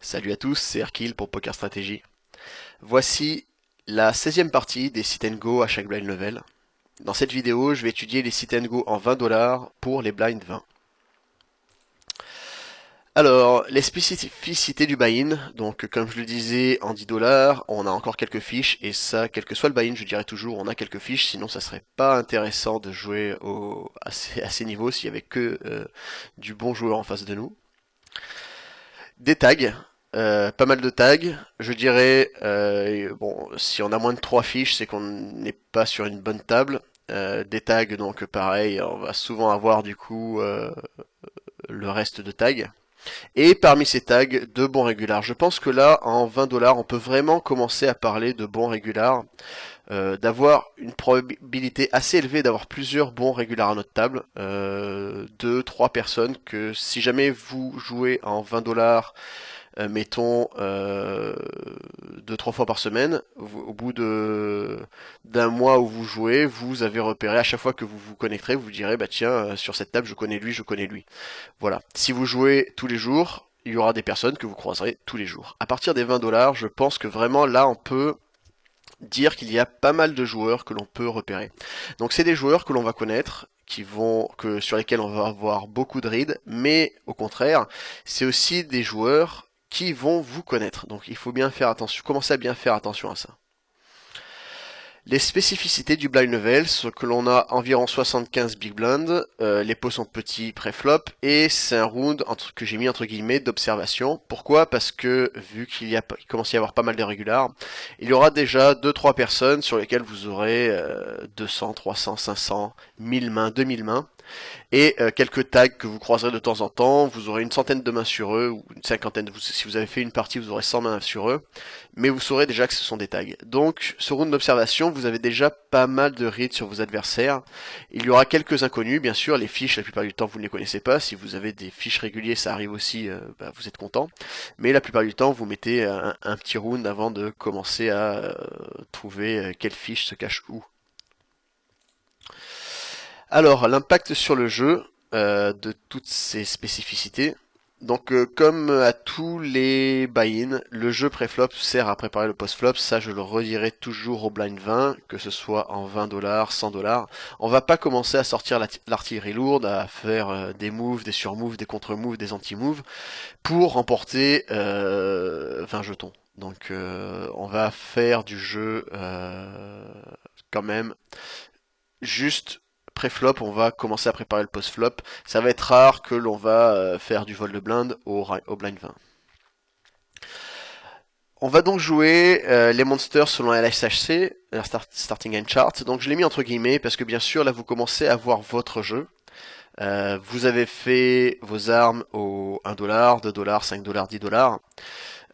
Salut à tous, c'est Erkil pour Poker Stratégie. Voici la 16e partie des sit and go à chaque blind level. Dans cette vidéo, je vais étudier les sit and go en 20 $ pour les blinds 20. Alors, les spécificités du buy-in, donc comme je le disais, en 10 $, on a encore quelques fiches, et ça, quel que soit le buy-in, je dirais toujours, on a quelques fiches, sinon ça serait pas intéressant de jouer à ces niveaux s'il y avait que du bon joueur en face de nous. Des tags, pas mal de tags. Je dirais, bon, si on a moins de 3 fiches, c'est qu'on n'est pas sur une bonne table. Des tags, donc pareil, on va souvent avoir du coup le reste de tags. Et parmi ces tags, de bons régulars. Je pense que là, en 20 $, on peut vraiment commencer à parler de bons régulars, d'avoir une probabilité assez élevée d'avoir plusieurs bons régulars à notre table, 2, 3 personnes, que si jamais vous jouez en 20 $, mettons 2, 3 fois par semaine, au bout d'un mois où vous jouez, vous avez repéré à chaque fois que vous vous connecterez, vous direz bah tiens, sur cette table je connais lui, je connais lui. Voilà. Si vous jouez tous les jours, il y aura des personnes que vous croiserez tous les jours. À partir des 20 $, je pense que vraiment là on peut dire qu'il y a pas mal de joueurs que l'on peut repérer. Donc c'est des joueurs que l'on va connaître, sur lesquels on va avoir beaucoup de reads, mais au contraire, c'est aussi des joueurs qui vont vous connaître. Donc il faut bien faire attention, commencer à bien faire attention à ça. Les spécificités du blind level, ce que l'on a environ 75 big blind, les pots sont petits pré-flop, et c'est un round que j'ai mis entre guillemets d'observation. Pourquoi? Parce que vu il commence à y avoir pas mal d'irrégulars, il y aura déjà 2-3 personnes sur lesquelles vous aurez 200, 300, 500, 1000 mains, 2000 mains, et quelques tags que vous croiserez de temps en temps. Vous aurez une centaine de mains sur eux, ou une cinquantaine. Si vous avez fait une partie, vous aurez 100 mains sur eux, mais vous saurez déjà que ce sont des tags. Donc, ce round d'observation, vous avez déjà pas mal de reads sur vos adversaires. Il y aura quelques inconnus, bien sûr. Les fiches, la plupart du temps, vous ne les connaissez pas. Si vous avez des fiches réguliers, ça arrive aussi, vous êtes content. Mais la plupart du temps, vous mettez un petit round avant de commencer à trouver quelle fiche se cache où. Alors, l'impact sur le jeu de toutes ces spécificités. Donc, comme à tous les buy-in, le jeu pré-flop sert à préparer le post-flop. Ça, je le redirai toujours au blind 20, que ce soit en 20 $, 100 $. On va pas commencer à sortir l'artillerie lourde, à faire des moves, des surmoves, des contre-moves, des anti-moves, pour remporter 20 jetons. Donc, on va faire du jeu quand même juste pré-flop, on va commencer à préparer le post-flop. Ça va être rare que l'on va faire du vol de blind au blind 20. On va donc jouer les monsters selon la LSHC, la Starting Hand Chart. Donc je l'ai mis entre guillemets parce que bien sûr là vous commencez à voir votre jeu. Vous avez fait vos armes au 1 $, 2 $, 5 $, 10 $.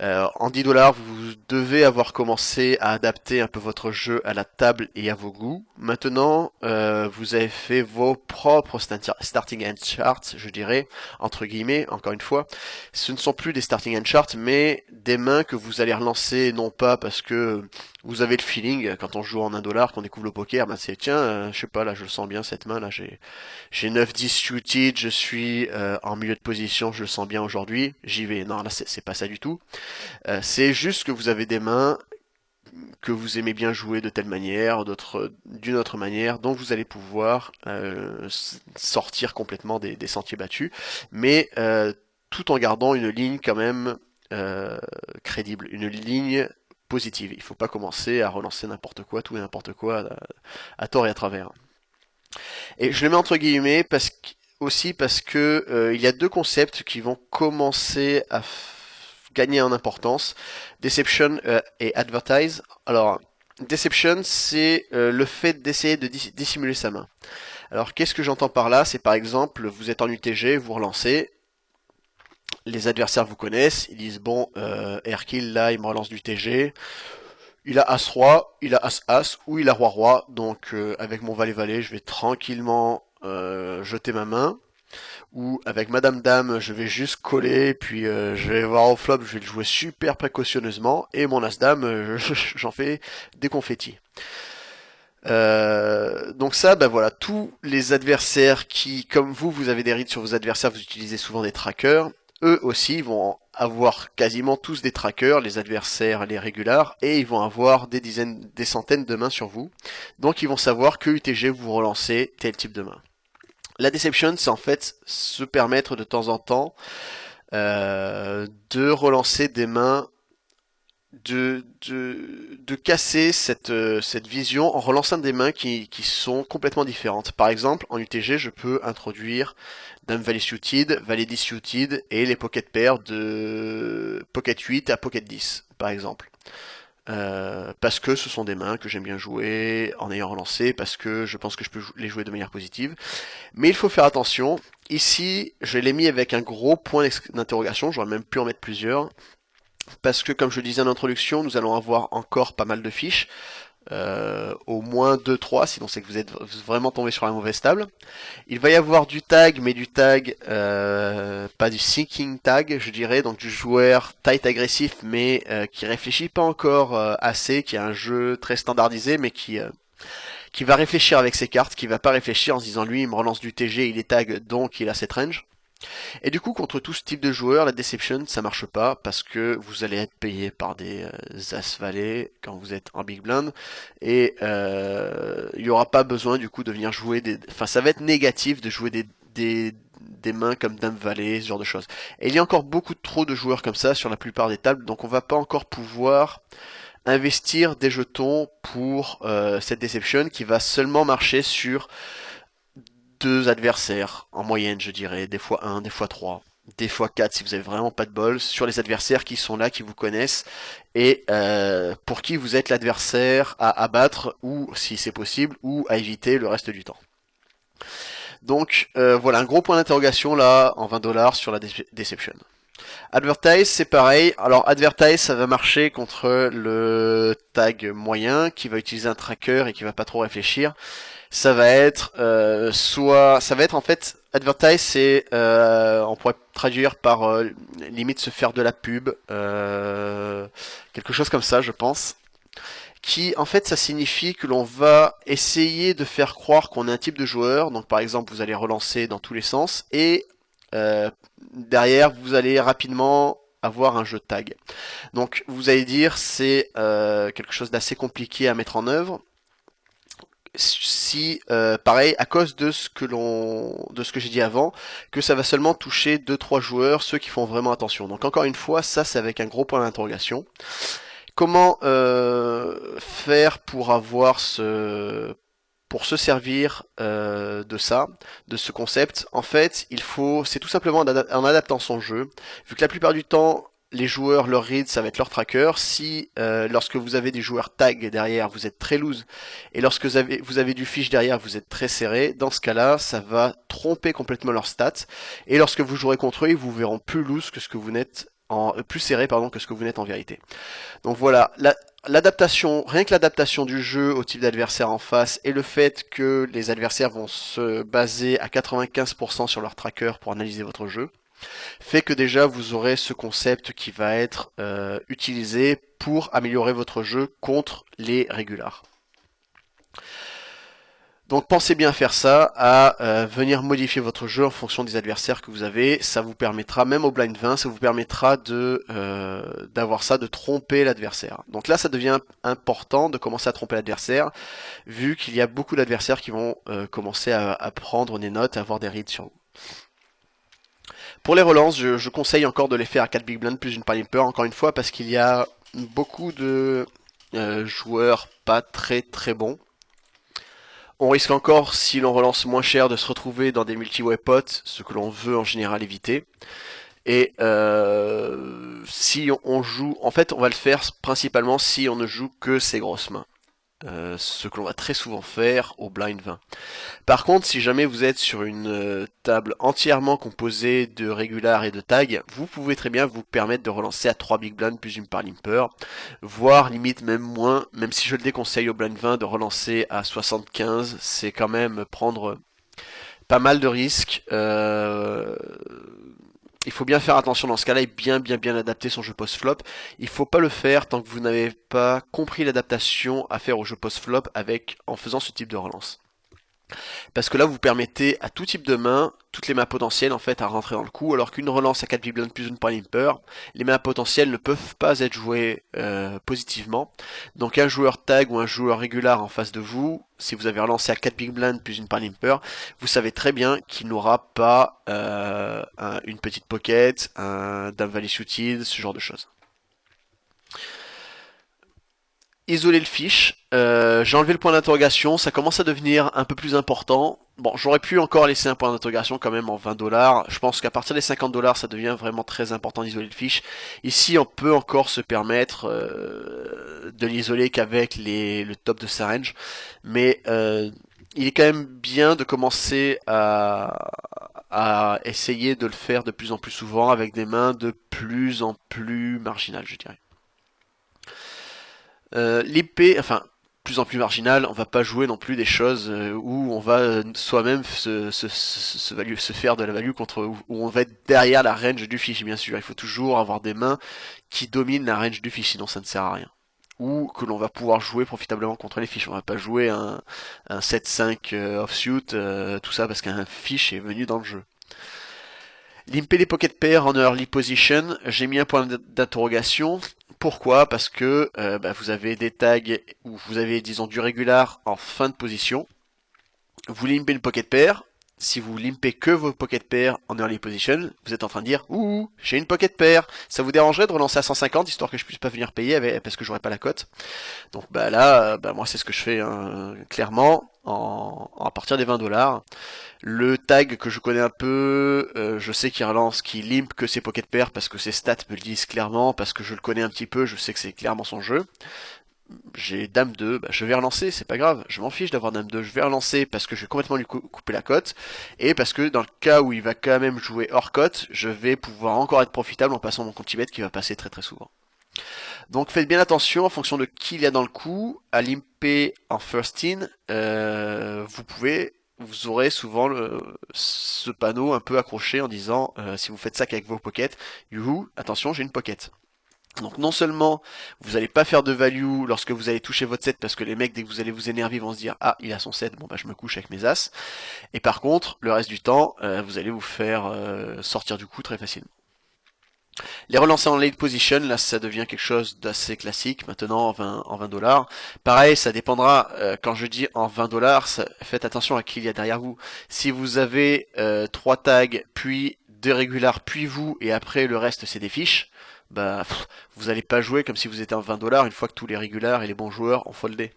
En 10 $, vous devez avoir commencé à adapter un peu votre jeu à la table et à vos goûts. Maintenant, vous avez fait vos propres starting hand charts, je dirais, entre guillemets, encore une fois. Ce ne sont plus des starting hand charts, mais des mains que vous allez relancer, non pas parce que vous avez le feeling, quand on joue en 1 $, qu'on découvre le poker, ben c'est tiens, je sais pas, là je le sens bien cette main, là j'ai 9-10 suited, je suis en milieu de position, je le sens bien aujourd'hui, j'y vais. Non, là c'est pas ça du tout. C'est juste que vous avez des mains que vous aimez bien jouer de telle manière, d'une autre manière, dont vous allez pouvoir sortir complètement des sentiers battus, mais tout en gardant une ligne quand même crédible, une ligne positive. Il ne faut pas commencer à relancer n'importe quoi, tout et n'importe quoi, à tort et à travers. Et je le mets entre guillemets aussi parce que il y a deux concepts qui vont commencer à gagner en importance, Deception et Advertise. Alors, Deception, c'est le fait d'essayer de dissimuler sa main. Alors, qu'est-ce que j'entends par là? C'est par exemple, vous êtes en UTG, vous relancez, les adversaires vous connaissent, ils disent bon, Herkill là, il me relance du TG, il a As-Roi, il a As-As, ou il a Roi-Roi, donc avec mon Valet-Valet, je vais tranquillement jeter ma main, ou avec Madame Dame, je vais juste coller, puis je vais voir au flop, je vais le jouer super précautionneusement, et mon As-Dame, j'en fais des confettis. Donc ça, ben voilà, tous les adversaires qui, comme vous avez des reads sur vos adversaires, vous utilisez souvent des trackers, eux aussi vont avoir quasiment tous des trackers, les adversaires, les régulars, et ils vont avoir des dizaines, des centaines de mains sur vous. Donc ils vont savoir que UTG vous relancez tel type de main. La Deception, c'est en fait se permettre de temps en temps de relancer des mains, de casser cette vision en relançant des mains qui sont complètement différentes. Par exemple, en UTG, je peux introduire Dame Valet Suited, Valet 10 Suited et les pocket pairs de Pocket 8 à Pocket 10, par exemple. Parce que ce sont des mains que j'aime bien jouer en ayant relancé, parce que je pense que je peux les jouer de manière positive. Mais il faut faire attention. Ici, je l'ai mis avec un gros point d'interrogation, j'aurais même pu en mettre plusieurs. Parce que, comme je le disais en introduction, nous allons avoir encore pas mal de fiches. Au moins 2-3, sinon c'est que vous êtes vraiment tombé sur la mauvaise table. Il va y avoir du tag, mais du tag, pas du sinking tag, je dirais, donc du joueur tight agressif, mais qui réfléchit pas encore assez, qui a un jeu très standardisé, mais qui va réfléchir avec ses cartes, qui va pas réfléchir en se disant lui il me relance du TG, il est tag, donc il a cette range. Et du coup, contre tout ce type de joueur, la Deception, ça marche pas parce que vous allez être payé par des As-Valets quand vous êtes en Big Blind et il n'y aura pas besoin du coup de venir jouer des... Enfin, ça va être négatif de jouer des mains comme Dame Valet, ce genre de choses. Et il y a encore beaucoup trop de joueurs comme ça sur la plupart des tables, donc on va pas encore pouvoir investir des jetons pour cette Deception qui va seulement marcher sur deux adversaires, en moyenne je dirais, des fois 1, des fois 3, des fois 4 si vous avez vraiment pas de bol, sur les adversaires qui sont là, qui vous connaissent, et pour qui vous êtes l'adversaire à abattre, ou si c'est possible, ou à éviter le reste du temps. Donc voilà, un gros point d'interrogation là, en 20$ sur la Deception. Advertise, c'est pareil. Alors, Advertise, ça va marcher contre le tag moyen, qui va utiliser un tracker et qui va pas trop réfléchir. Ça va être ça va être en fait advertise, c'est on pourrait traduire par limite se faire de la pub, quelque chose comme ça, je pense. Qui en fait ça signifie que l'on va essayer de faire croire qu'on est un type de joueur. Donc par exemple vous allez relancer dans tous les sens et derrière vous allez rapidement avoir un jeu de tag. Donc vous allez dire c'est quelque chose d'assez compliqué à mettre en œuvre si pareil à cause de ce que j'ai dit avant que ça va seulement toucher 2-3 joueurs, ceux qui font vraiment attention. Donc encore une fois, ça c'est avec un gros point d'interrogation. Comment faire pour avoir pour se servir de ça, de ce concept? En fait, c'est tout simplement en adaptant son jeu, vu que la plupart du temps les joueurs, leur read, ça va être leur tracker. Si lorsque vous avez des joueurs tag derrière, vous êtes très loose, et lorsque vous avez du fiche derrière, vous êtes très serré, dans ce cas-là, ça va tromper complètement leurs stats. Et lorsque vous jouerez contre eux, ils vous verront plus loose que ce que vous n'êtes plus serré pardon que ce que vous n'êtes en vérité. Donc voilà, l'adaptation, rien que l'adaptation du jeu au type d'adversaire en face et le fait que les adversaires vont se baser à 95% sur leur tracker pour analyser votre jeu, fait que déjà vous aurez ce concept qui va être utilisé pour améliorer votre jeu contre les régulars. Donc pensez bien à faire ça, à venir modifier votre jeu en fonction des adversaires que vous avez. Ça vous permettra, même au blind 20, ça vous permettra d'avoir ça, de tromper l'adversaire. Donc là, ça devient important de commencer à tromper l'adversaire, vu qu'il y a beaucoup d'adversaires qui vont commencer à prendre des notes, à avoir des reads sur vous. Pour les relances, je conseille encore de les faire à 4 big blind plus une piper, encore une fois, parce qu'il y a beaucoup de joueurs pas très très bons. On risque encore, si l'on relance moins cher, de se retrouver dans des multi-weapons, ce que l'on veut en général éviter. Et si on joue, en fait on va le faire principalement si on ne joue que ces grosses mains. Ce que l'on va très souvent faire au blind 20. Par contre, si jamais vous êtes sur une table entièrement composée de régulars et de tags, vous pouvez très bien vous permettre de relancer à 3 big blind plus une par limper, voire limite même moins, même si je le déconseille au blind 20 de relancer à 75, c'est quand même prendre pas mal de risques. Il faut bien faire attention dans ce cas-là et bien adapter son jeu post-flop. Il faut pas le faire tant que vous n'avez pas compris l'adaptation à faire au jeu post-flop en faisant ce type de relance. Parce que là, vous permettez à tout type de main toutes les mains potentielles en fait à rentrer dans le coup, alors qu'une relance à 4 Big Blind plus une par limper, les mains potentielles ne peuvent pas être jouées positivement. Donc un joueur tag ou un joueur régular en face de vous, si vous avez relancé à 4 Big Blind plus une par limper, vous savez très bien qu'il n'aura pas une petite pocket, un Dame Valley Suited, ce genre de choses. Isoler le fiche, j'ai enlevé le point d'interrogation, ça commence à devenir un peu plus important. Bon, j'aurais pu encore laisser un point d'interrogation quand même en 20$. Je pense qu'à partir des 50$, ça devient vraiment très important d'isoler le fiche. Ici, on peut encore se permettre de l'isoler qu'avec le top de sa range. Mais il est quand même bien de commencer à essayer de le faire de plus en plus souvent avec des mains de plus en plus marginales, je dirais. L'épée, enfin, plus en plus marginal, on va pas jouer non plus des choses où on va soi-même se faire de la value contre où on va être derrière la range du fiche, bien sûr. Il faut toujours avoir des mains qui dominent la range du fiche, sinon ça ne sert à rien. Ou que l'on va pouvoir jouer profitablement contre les fiches. On va pas jouer un 7-5 offsuit, tout ça parce qu'un fiche est venu dans le jeu. Limper les pocket pairs en early position, j'ai mis un point d'interrogation. Pourquoi? Parce que vous avez des tags où vous avez, disons, du régular en fin de position. Vous limpez le pocket pair. Si vous limpez que vos pocket pairs en early position, vous êtes en train de dire ouh, j'ai une pocket pair. Ça vous dérangerait de relancer à 150 histoire que je puisse pas venir payer parce que j'aurais pas la cote. Donc là, moi c'est ce que je fais hein, clairement à partir des 20$. Le tag que je connais un peu, je sais qu'il relance, qu'il limp que ses pocket pairs parce que ses stats me le disent clairement, parce que je le connais un petit peu, je sais que c'est clairement son jeu. J'ai Dame 2, je vais relancer, c'est pas grave, je m'en fiche d'avoir Dame 2, je vais relancer parce que je vais complètement lui couper la cote, et parce que dans le cas où il va quand même jouer hors cote, je vais pouvoir encore être profitable en passant mon compte bet qui va passer très très souvent. Donc faites bien attention en fonction de qui il y a dans le coup, à limper en first in, vous aurez souvent ce panneau un peu accroché en disant si vous faites ça qu'avec vos pockets, youhou, attention j'ai une pocket. Donc non seulement vous n'allez pas faire de value lorsque vous allez toucher votre set parce que les mecs dès que vous allez vous énerver vont se dire ah il a son set, bon bah je me couche avec mes as. Et par contre le reste du temps vous allez vous faire sortir du coup très facilement. Les relancer en late position, là ça devient quelque chose d'assez classique maintenant en 20$. Pareil, ça dépendra, quand je dis en 20$, faites attention à qui il y a derrière vous. Si vous avez 3 tags, puis 2 régulars, puis vous, et après le reste c'est des fiches, vous allez pas jouer comme si vous étiez en 20$ une fois que tous les régulars et les bons joueurs ont foldé.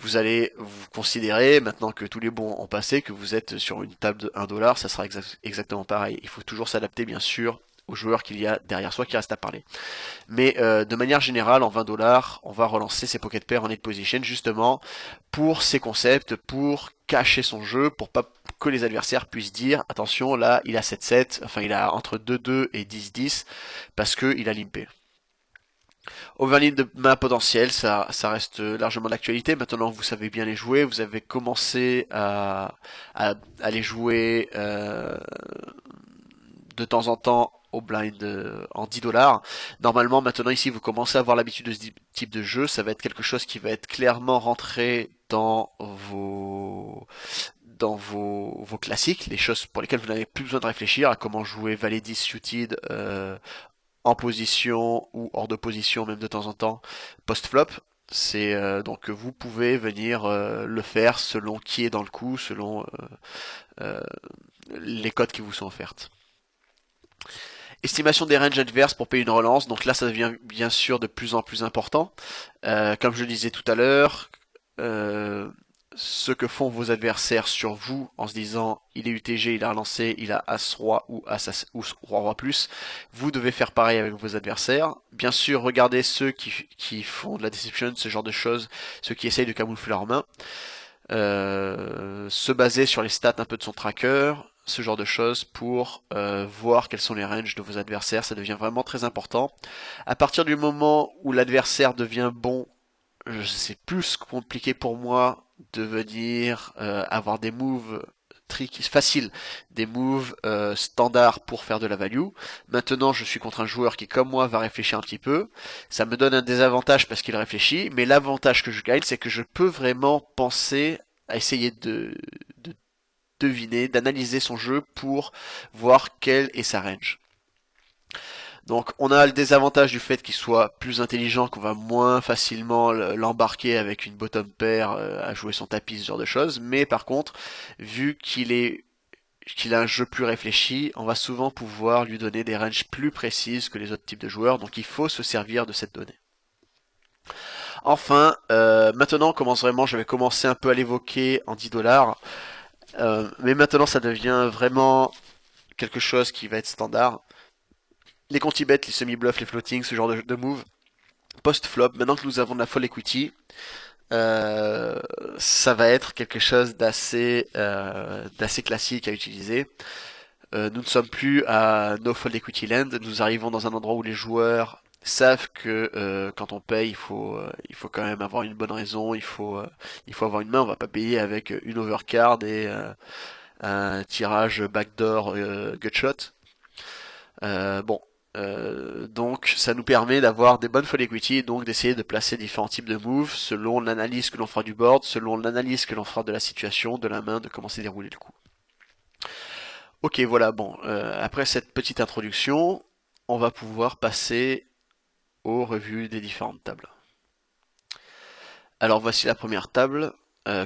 Vous allez vous considérer, maintenant que tous les bons ont passé, que vous êtes sur une table de 1$, ça sera exactement pareil. Il faut toujours s'adapter bien sûr aux joueurs qu'il y a derrière soi qui restent à parler. Mais de manière générale, en 20$, on va relancer ses pocket pairs en late position justement pour ces concepts, pour cacher son jeu, pour pas que les adversaires puissent dire attention là il a 7-7, enfin il a entre 2-2 et 10-10 parce que il a limpé. Overlead de main potentielle, ça reste largement d'actualité. Maintenant vous savez bien les jouer, vous avez commencé à les jouer de temps en temps au blind en 10$. Normalement, maintenant ici, vous commencez à avoir l'habitude de ce type de jeu. Ça va être quelque chose qui va être clairement rentré dans vos classiques, les choses pour lesquelles vous n'avez plus besoin de réfléchir à comment jouer valet 10 suited en position ou hors de position, même de temps en temps, post-flop. C'est donc vous pouvez venir le faire selon qui est dans le coup, selon les codes qui vous sont offertes. Estimation des ranges adverses pour payer une relance, donc là ça devient bien sûr de plus en plus important. Comme je le disais tout à l'heure, ce que font vos adversaires sur vous en se disant il est UTG, il a relancé, il a As-Roi ou ou Roi-Roi plus, vous devez faire pareil avec vos adversaires. Bien sûr, regardez ceux qui font de la deception, ce genre de choses, ceux qui essayent de camoufler leurs mains. Se baser sur les stats un peu de son tracker, ce genre de choses pour voir quels sont les ranges de vos adversaires, ça devient vraiment très important. À partir du moment où l'adversaire devient bon, c'est plus compliqué pour moi de venir avoir des moves faciles, des moves standards pour faire de la value. Maintenant, je suis contre un joueur qui, comme moi, va réfléchir un petit peu. Ça me donne un désavantage parce qu'il réfléchit, mais l'avantage que je gagne, c'est que je peux vraiment penser à essayer de deviner, d'analyser son jeu pour voir quelle est sa range. Donc on a le désavantage du fait qu'il soit plus intelligent, qu'on va moins facilement l'embarquer avec une bottom pair à jouer son tapis, ce genre de choses, mais par contre, vu qu'il a un jeu plus réfléchi, on va souvent pouvoir lui donner des ranges plus précises que les autres types de joueurs, donc il faut se servir de cette donnée. Enfin, maintenant on commence vraiment, j'avais commencé un peu à l'évoquer en 10 dollars, mais maintenant ça devient vraiment quelque chose qui va être standard. Les conti-bets, les semi-bluffs, les floatings, ce genre de move. Post-flop, maintenant que nous avons de la full equity, euh, ça va être quelque chose d'assez classique à utiliser. Nous ne sommes plus à no fold equity land, nous arrivons dans un endroit où les joueurs savent que quand on paye, il faut quand même avoir une bonne raison, il faut avoir une main, on va pas payer avec une overcard et un tirage backdoor gutshot. Bon, donc ça nous permet d'avoir des bonnes full equity et donc d'essayer de placer différents types de moves selon l'analyse que l'on fera du board, selon l'analyse que l'on fera de la situation, de la main, de comment s'est déroulé le coup. Ok, voilà, bon, après cette petite introduction, on va pouvoir passer aux revues des différentes tables. Alors voici la première table.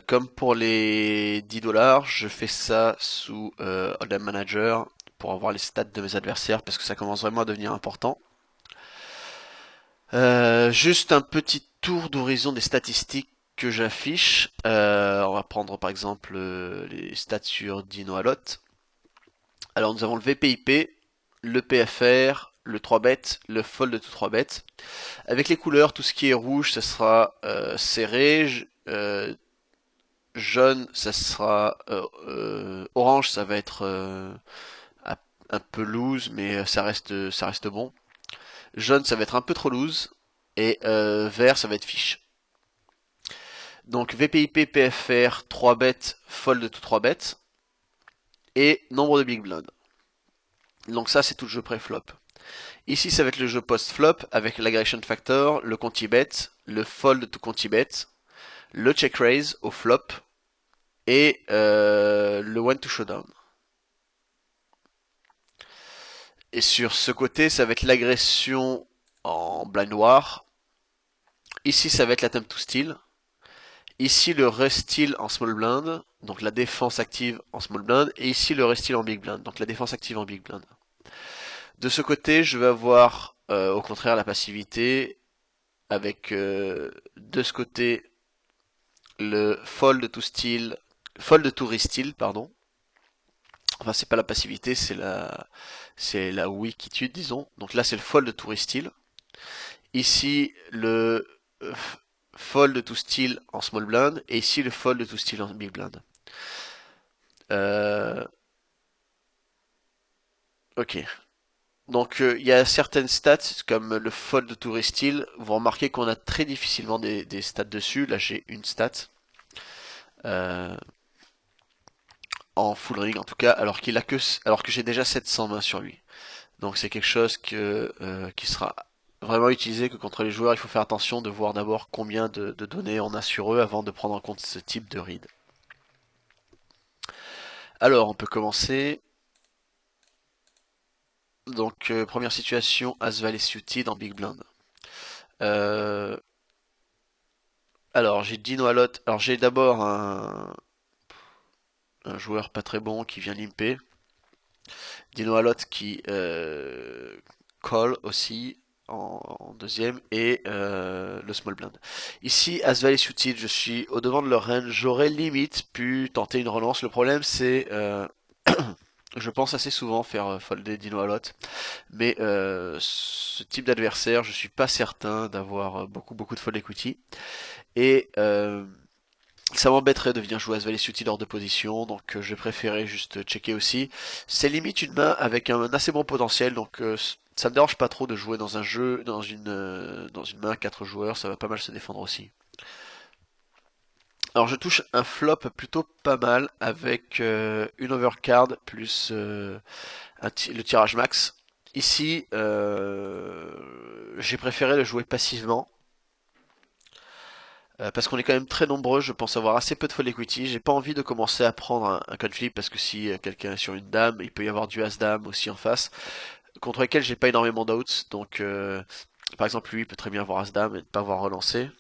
Comme pour les 10 dollars, je fais ça sous Hold'em Manager pour avoir les stats de mes adversaires parce que ça commence vraiment à devenir important. Juste un petit tour d'horizon des statistiques que j'affiche. On va prendre par exemple les stats sur Dino Alot. Alors nous avons le VPIP, le PFR, le 3-bet, le fold de tout 3-bet. Avec les couleurs, tout ce qui est rouge, ça sera serré. Jaune, ça sera orange, ça va être un peu loose, mais ça reste bon. Jaune, ça va être un peu trop loose. Et vert, ça va être fiche. Donc VPIP, PFR, 3 bêtes, fold de tout 3 bêtes. Et nombre de big blind. Donc ça, c'est tout le jeu pré-flop. Ici, ça va être le jeu post-flop avec l'aggression factor, le conti bet, le fold de tout conti bet, le check raise au flop et le one to showdown. Et sur ce côté, ça va être l'agression en blind noir. Ici, ça va être l'attempt to steal. Ici, le re-steal en small blind, donc la défense active en small blind. Et ici, le re-steal en big blind, donc la défense active en big blind. De ce côté, je vais avoir au contraire la passivité avec de ce côté le fold to re-steal, pardon. Enfin, c'est pas la passivité, c'est la wikitude, disons. Donc là, c'est le fold to re-steal. Ici, le fold to steal en small blind, et ici, le fold to steal en big blind. Ok. Donc il y a certaines stats comme le fold to re-steal, vous remarquez qu'on a très difficilement des stats dessus. Là j'ai une stat euh, en full ring en tout cas, alors que j'ai déjà 700 mains sur lui. Donc c'est quelque chose qui sera vraiment utilisé que contre les joueurs. Il faut faire attention de voir d'abord combien de données on a sur eux avant de prendre en compte ce type de read. Alors on peut commencer. Donc première situation, As-Val et Suited en Big Blind. Euh, alors j'ai Dino Alot. Alors j'ai d'abord un joueur pas très bon qui vient limper. Dino Alot qui call aussi en deuxième et le small blind. Ici, As-Val et Suited, je suis au devant de leur range. J'aurais limite pu tenter une relance. Le problème c'est je pense assez souvent faire folder Dino Alot, mais ce type d'adversaire, je suis pas certain d'avoir beaucoup de fold equity. Et ça m'embêterait de venir jouer As-Val et Suited hors de position, donc je préférais juste checker aussi. C'est limite une main avec un assez bon potentiel, donc ça me dérange pas trop de jouer dans un jeu, dans une main à 4 joueurs, ça va pas mal se défendre aussi. Alors je touche un flop plutôt pas mal avec une overcard plus le tirage max. Ici, j'ai préféré le jouer passivement. Parce qu'on est quand même très nombreux, je pense avoir assez peu de fold equity. J'ai pas envie de commencer à prendre un coin flip parce que si quelqu'un est sur une dame, il peut y avoir du as-dame aussi en face, contre lesquels j'ai pas énormément d'outs. Donc par exemple lui il peut très bien avoir as-dame et ne pas avoir relancé.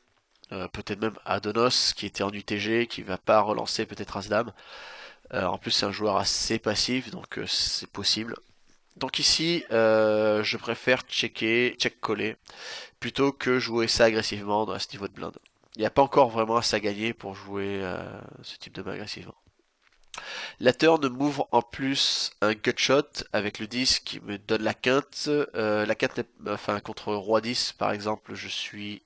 Peut-être même Adonos qui était en UTG, qui va pas relancer peut-être as-dame. En plus c'est un joueur assez passif, donc c'est possible. Donc ici, je préfère check-coller, plutôt que jouer ça agressivement à ce niveau de blinde. Il n'y a pas encore vraiment assez à gagner pour jouer ce type de main agressivement. La turn m'ouvre en plus un gutshot avec le 10 qui me donne la quinte. La quinte, enfin contre roi 10 par exemple, je suis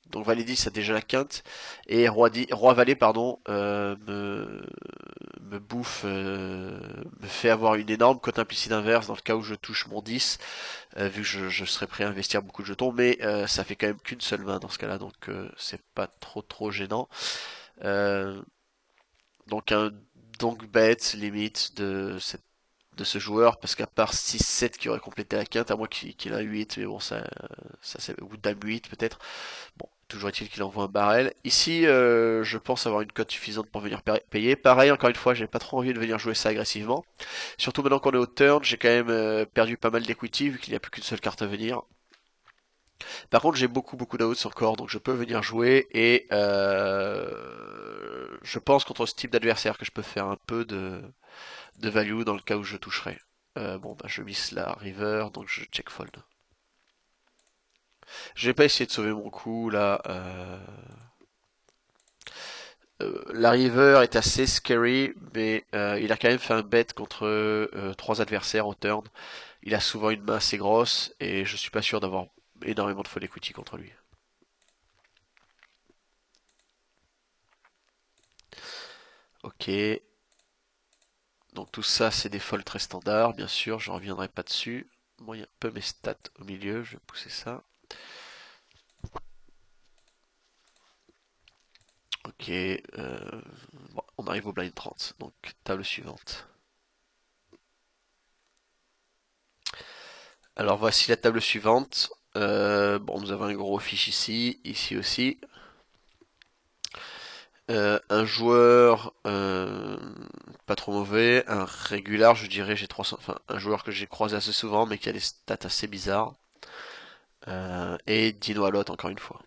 donc valet 10 a déjà la quinte et roi valet pardon me bouffe, me fait avoir une énorme cote implicite inverse dans le cas où je touche mon 10, vu que je serais prêt à investir beaucoup de jetons, mais ça fait quand même qu'une seule main dans ce cas-là, donc c'est pas trop gênant. Euh, donc un donc bet limite de ce joueur, parce qu'à part 6-7 qui aurait complété la quinte, à moins qu'il a 8, mais bon ça c'est, ou dame 8 peut-être. Bon, toujours est-il qu'il envoie un barrel. Ici, je pense avoir une cote suffisante pour venir payer. Pareil, encore une fois, j'ai pas trop envie de venir jouer ça agressivement. Surtout maintenant qu'on est au turn, j'ai quand même perdu pas mal d'equity vu qu'il n'y a plus qu'une seule carte à venir. Par contre, j'ai beaucoup d'outs encore, donc je peux venir jouer et je pense contre ce type d'adversaire que je peux faire un peu de value dans le cas où je toucherai. Bon, bah je miss la river, donc je check fold. Je vais pas essayer de sauver mon coup là. La river est assez scary, mais il a quand même fait un bet contre trois adversaires au turn. Il a souvent une main assez grosse et je suis pas sûr d'avoir énormément de fold equity contre lui. Ok, donc tout ça c'est des folds très standards, bien sûr, je reviendrai pas dessus. Moi il y a un peu mes stats au milieu, je vais pousser ça. Ok, bon, on arrive au blind 30, donc table suivante. Alors voici la table suivante. Bon, nous avons un gros fiche ici, ici aussi. Un joueur pas trop mauvais, un régular, je dirais, j'ai 300, enfin un joueur que j'ai croisé assez souvent, mais qui a des stats assez bizarres. Et Dino Alot encore une fois.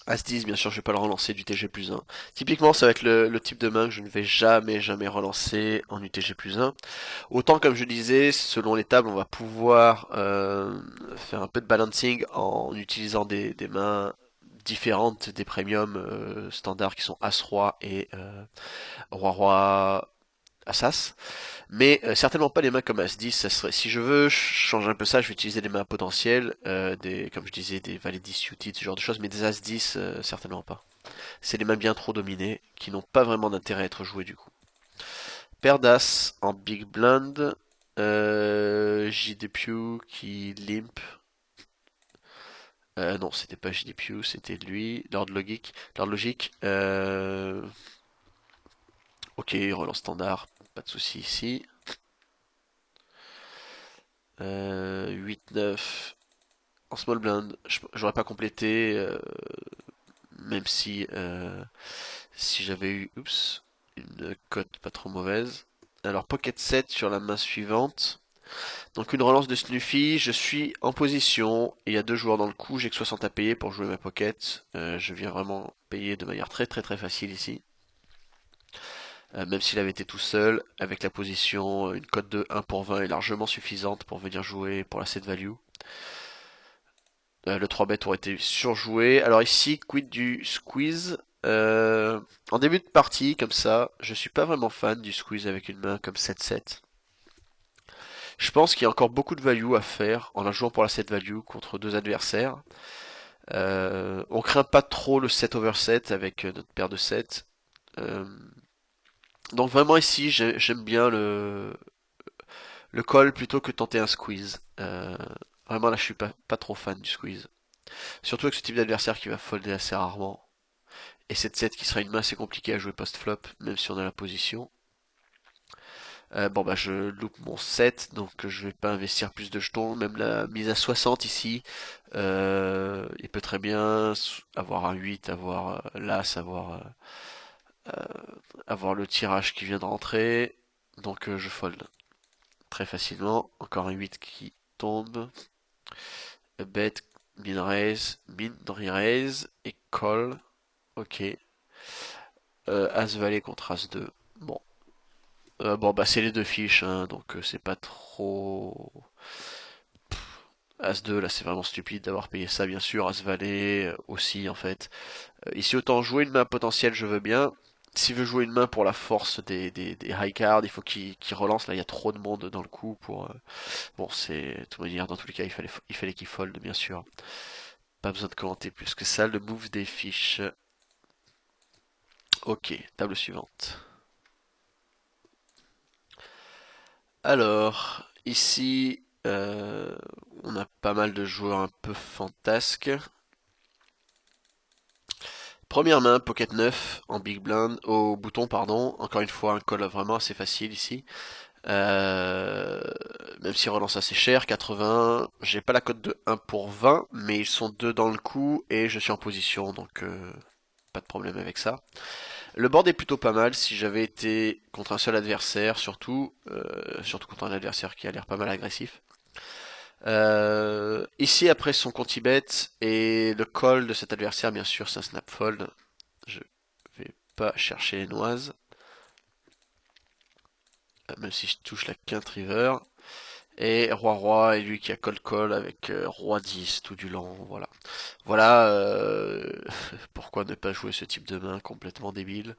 As-10, bien sûr, je vais pas le relancer du TG plus 1. Typiquement, ça va être le type de main que je ne vais jamais relancer en UTG plus 1. Autant, comme je disais, selon les tables, on va pouvoir faire un peu de balancing en utilisant des mains différentes des premiums standards qui sont As-Roi et Roi-Roi As-As. Mais certainement pas des mains comme As-10. Ça serait, si je veux changer un peu ça, je vais utiliser des mains potentielles, comme je disais, des valets 10 suited, ce genre de choses, mais des As-10, certainement pas. C'est des mains bien trop dominées, qui n'ont pas vraiment d'intérêt à être jouées du coup. Paire d'As en Big Blind, JD Pew qui limp. Non, c'était pas JD Pew, c'était lui, Lord Logic. Lord Logic, ok, relance standard, pas de souci ici. 8-9 en small blind, j'aurais pas complété, même si j'avais eu, oups, une cote pas trop mauvaise. Alors pocket 7 sur la main suivante. Donc une relance de Snuffy, je suis en position, et il y a deux joueurs dans le coup, j'ai que 60 à payer pour jouer ma pocket. Je viens vraiment payer de manière très facile ici. Même s'il avait été tout seul, avec la position, une cote de 1 pour 20 est largement suffisante pour venir jouer pour la set value. Le 3 bet aurait été surjoué. Alors ici, quid du squeeze. En début de partie, comme ça, je suis pas vraiment fan du squeeze avec une main comme 7-7. Je pense qu'il y a encore beaucoup de value à faire en la jouant pour la set value contre deux adversaires. On craint pas trop le 7 over 7 avec notre paire de 7. Euh, donc vraiment ici, j'aime bien le call plutôt que tenter un squeeze. Vraiment là, je suis pas trop fan du squeeze. Surtout avec ce type d'adversaire qui va folder assez rarement. Et cette 7 qui sera une main assez compliquée à jouer post-flop, même si on a la position. Bon bah je loupe mon 7, donc je vais pas investir plus de jetons, même la mise à 60 ici, il peut très bien avoir un 8, avoir l'As, avoir le tirage qui vient de rentrer, donc je fold très facilement, encore un 8 qui tombe, bet, min raise, et call, ok, As valet contre As 2, bon. Bon bah c'est les deux fiches, hein, donc c'est pas trop... As-2, là c'est vraiment stupide d'avoir payé ça bien sûr, As-Valet aussi en fait. Ici autant jouer une main potentielle je veux bien. S'il veut jouer une main pour la force des high cards, il faut qu'il relance, là il y a trop de monde dans le coup pour... Bon c'est, de toute manière dans tous les cas il fallait qu'il fold bien sûr. Pas besoin de commenter plus que ça, le move des fiches. Ok, table suivante. Alors, ici, on a pas mal de joueurs un peu fantasques. Première main, pocket 9 en big blind, au bouton, pardon. Encore une fois, un call vraiment assez facile ici. Euh, Même s'il relance assez cher, 80. J'ai pas la cote de 1 pour 20, mais ils sont deux dans le coup et je suis en position, donc pas de problème avec ça. Le board est plutôt pas mal si j'avais été contre un seul adversaire, surtout contre un adversaire qui a l'air pas mal agressif. Ici, après son conti bet et le call de cet adversaire, bien sûr, c'est un snap fold. Je vais pas chercher les noises, même si je touche la quinte river. Et roi-roi, et lui qui a call-call avec roi 10 tout du long, voilà. Voilà pourquoi ne pas jouer ce type de main complètement débile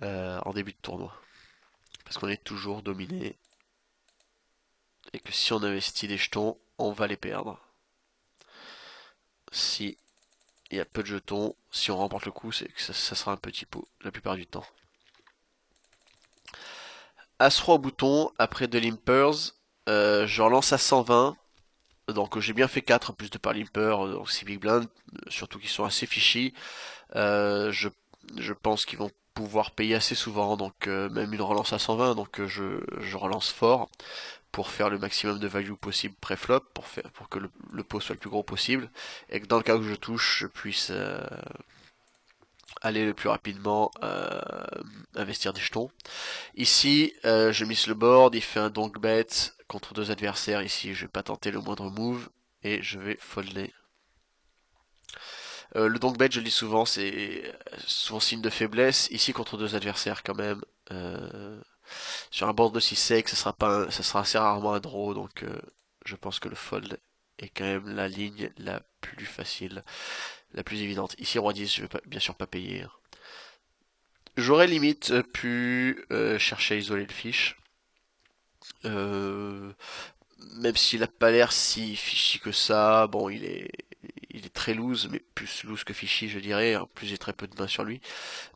en début de tournoi. Parce qu'on est toujours dominé, et que si on investit des jetons, on va les perdre. Si il y a peu de jetons, si on remporte le coup, c'est que ça sera un petit pot, la plupart du temps. As-Roi au bouton, après de limpers, je relance à 120. Donc j'ai bien fait 4 en plus de par limper, donc 6 big blind, surtout qu'ils sont assez fishy. Euh, je, je pense qu'ils vont pouvoir payer assez souvent, donc même une relance à 120, donc je relance fort pour faire le maximum de value possible pré-flop, pour que le pot soit le plus gros possible, et que dans le cas où je touche, je puisse aller le plus rapidement investir des jetons. Ici, je mise le board, il fait un donk bet contre deux adversaires. Ici, je vais pas tenter le moindre move et je vais folder. Le donk bet, je le dis souvent, c'est souvent signe de faiblesse. Ici, contre deux adversaires, quand même. Sur un board de 6-sec, ça sera assez rarement un draw, donc je pense que le fold est quand même la ligne la plus facile, la plus évidente. Ici, roi 10, je vais bien sûr pas payer. J'aurais limite pu chercher à isoler le fiche. Euh, Même s'il a pas l'air si fishy que ça, bon, il est très loose, mais plus loose que fishy, je dirais. En plus, j'ai très peu de mains sur lui.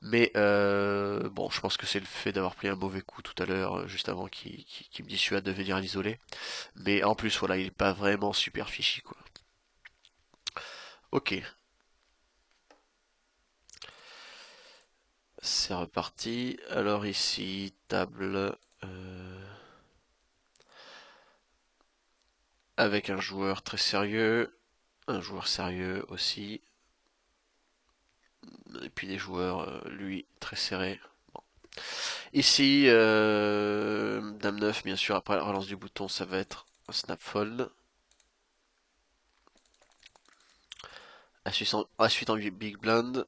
Mais bon, je pense que c'est le fait d'avoir pris un mauvais coup tout à l'heure, juste avant, qui me dissuade de venir l'isoler. Mais en plus, voilà, il est pas vraiment super fishy, quoi. Ok, c'est reparti. Alors ici, table avec un joueur très sérieux, un joueur sérieux aussi, et puis des joueurs, lui, très serrés. Bon. Ici, Dame 9, bien sûr, après la relance du bouton, ça va être un snap fold. As-8 en big blind.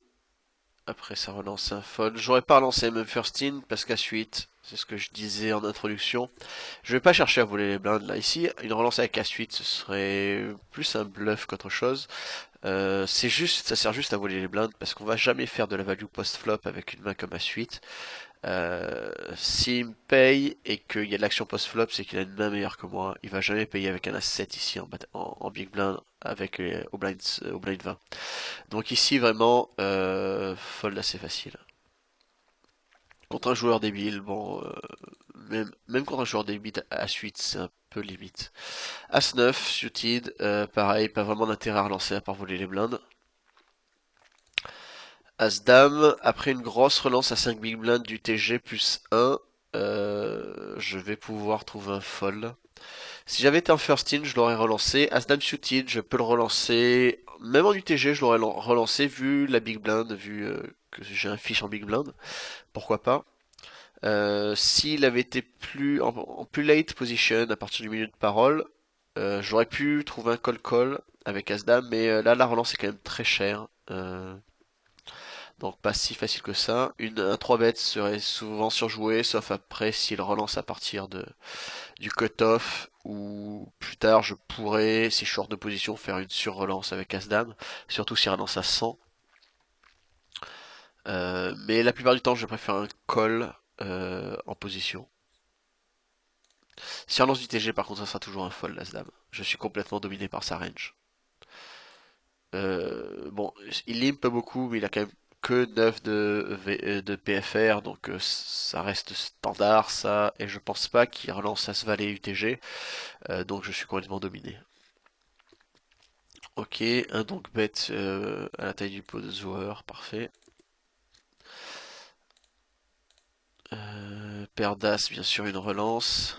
Après, ça relance un fold. J'aurais pas relancé même first in, parce qu'As-8, c'est ce que je disais en introduction. Je vais pas chercher à voler les blindes là. Ici, une relance avec As-8, ce serait plus un bluff qu'autre chose. Ça sert juste à voler les blindes, parce qu'on va jamais faire de la value post-flop avec une main comme As-8. S'il me paye et qu'il y a de l'action post-flop, c'est qu'il a une main meilleure que moi. Il va jamais payer avec un as-7 ici en big blind avec au blind 20. Donc ici vraiment fold assez facile. Contre un joueur débile, bon, même contre un joueur débile à 8, c'est un peu limite. As-9, suited, pareil, pas vraiment d'intérêt à relancer à part voler les blindes. As-Dame, après une grosse relance à 5 big blind du TG plus 1, je vais pouvoir trouver un fold. Si j'avais été en first in, je l'aurais relancé. As-Dame suited, je peux le relancer. Même en UTG, je l'aurais relancé vu la big blind, vu que j'ai un fiche en big blind. Pourquoi pas. S'il avait été en plus late position, à partir du milieu de parole, j'aurais pu trouver un call avec As-Dame, mais là, la relance est quand même très chère. Donc pas si facile que ça. Un 3 bet serait souvent surjoué, sauf après s'il relance à partir du cut-off, ou plus tard je pourrais, si je suis hors de position, faire une sur-relance avec As-Dame, surtout s'il relance à 100. Mais la plupart du temps je préfère un call en position. Si on lance du TG par contre ça sera toujours un fold l'As-Dame. Je suis complètement dominé par sa range. Bon, il limp pas beaucoup, mais il a quand même que 9 de PFR, donc ça reste standard ça, et je pense pas qu'il relance As Valet UTG, donc je suis complètement dominé. Ok, un donc bet à la taille du pot de joueur, parfait. Paire d'As, bien sûr, une relance.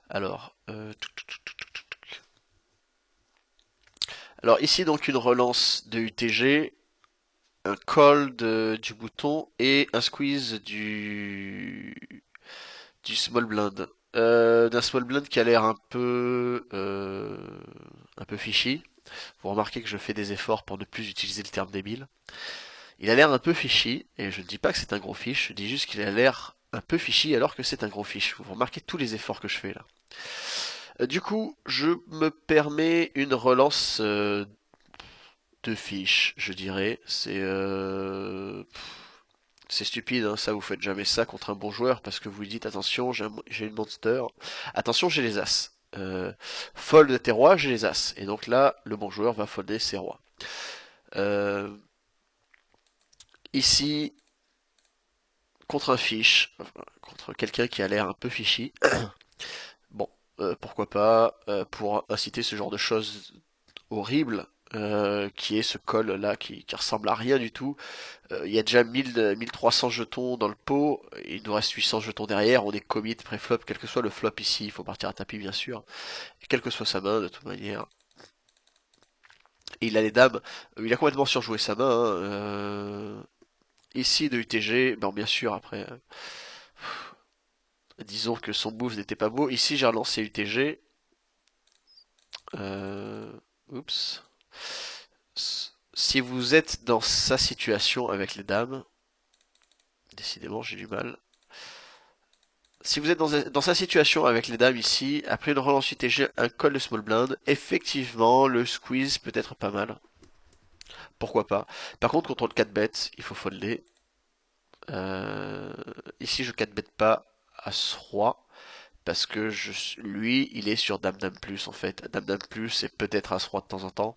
Alors, alors ici donc une relance de UTG, un call du bouton et un squeeze du small blind. D'un small blind qui a l'air un peu fishy. Vous remarquez que je fais des efforts pour ne plus utiliser le terme débile. Il a l'air un peu fishy, et je ne dis pas que c'est un gros fiche, je dis juste qu'il a l'air un peu fishy alors que c'est un gros fiche. Vous remarquez tous les efforts que je fais là. Du coup, je me permets une relance de fiche, je dirais. C'est stupide, hein, ça vous faites jamais ça contre un bon joueur parce que vous lui dites attention, j'ai une monster, attention j'ai les as. Fold tes rois, j'ai les as. Et donc là, le bon joueur va folder ses rois. Euh, Ici, contre un fiche, enfin, contre quelqu'un qui a l'air un peu fishy, bon, pourquoi pas, pour inciter ce genre de choses horribles, qui est ce col là qui ressemble à rien du tout. Il y a déjà 1300 jetons dans le pot, il nous reste 800 jetons derrière, on est commit pré-flop, quel que soit le flop ici, il faut partir à tapis bien sûr, et quelle que soit sa main de toute manière. Et il a les dames, il a complètement surjoué sa main, hein, ici de UTG, bon bien sûr après, disons que son move n'était pas beau, ici j'ai relancé UTG, euh, oups, si vous êtes dans sa situation avec les dames, décidément j'ai du mal, si vous êtes dans sa situation avec les dames ici, après une relance UTG, un call de small blind, effectivement, le squeeze peut être pas mal. Pourquoi pas. Par contre, contre le 4 bet, il faut folder. Euh, Ici, je 4 bet pas à ce roi. Parce que lui, il est sur Dame Dame Plus en fait. Dame Dame Plus et peut-être As Roi de temps en temps.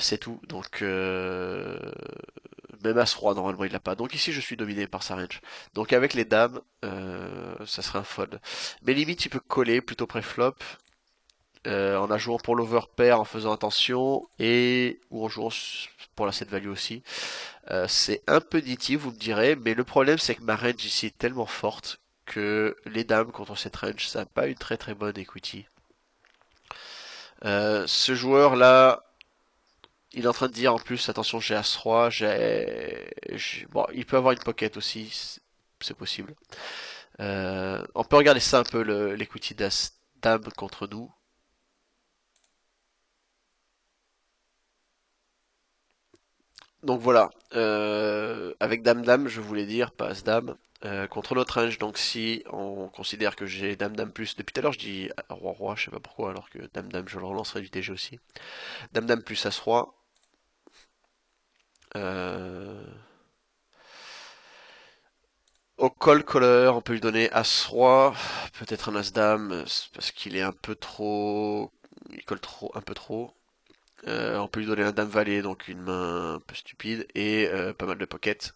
C'est tout. Donc, même As Roi, normalement, il l'a pas. Donc ici, je suis dominé par sa range. Donc avec les dames, ça serait un fold. Mais limite, il peut coller plutôt pré-flop. En la jouant pour l'overpair en faisant attention et ou en jouant pour la set value aussi. C'est un peu nitty, vous me direz, mais le problème c'est que ma range ici est tellement forte que les dames contre cette range, ça n'a pas une très très bonne equity. Ce joueur là, il est en train de dire en plus, attention j'ai As-Roi, bon, il peut avoir une pocket aussi, c'est possible. On peut regarder ça un peu, l'equity d'As-Dame contre nous. Donc voilà, avec Dame-Dame, je voulais dire, pas As-Dame, contre notre range, donc si on considère que j'ai Dame-Dame plus, depuis tout à l'heure je dis Roi-Roi, je sais pas pourquoi, alors que Dame-Dame je le relancerai du TG aussi. Dame-Dame plus As-Roi, euh, au call-caller, on peut lui donner As-Roi, peut-être un As-Dame, parce qu'il est un peu trop, il colle trop, un peu trop. On peut lui donner un Dame-Valet, donc une main un peu stupide, et pas mal de pocket.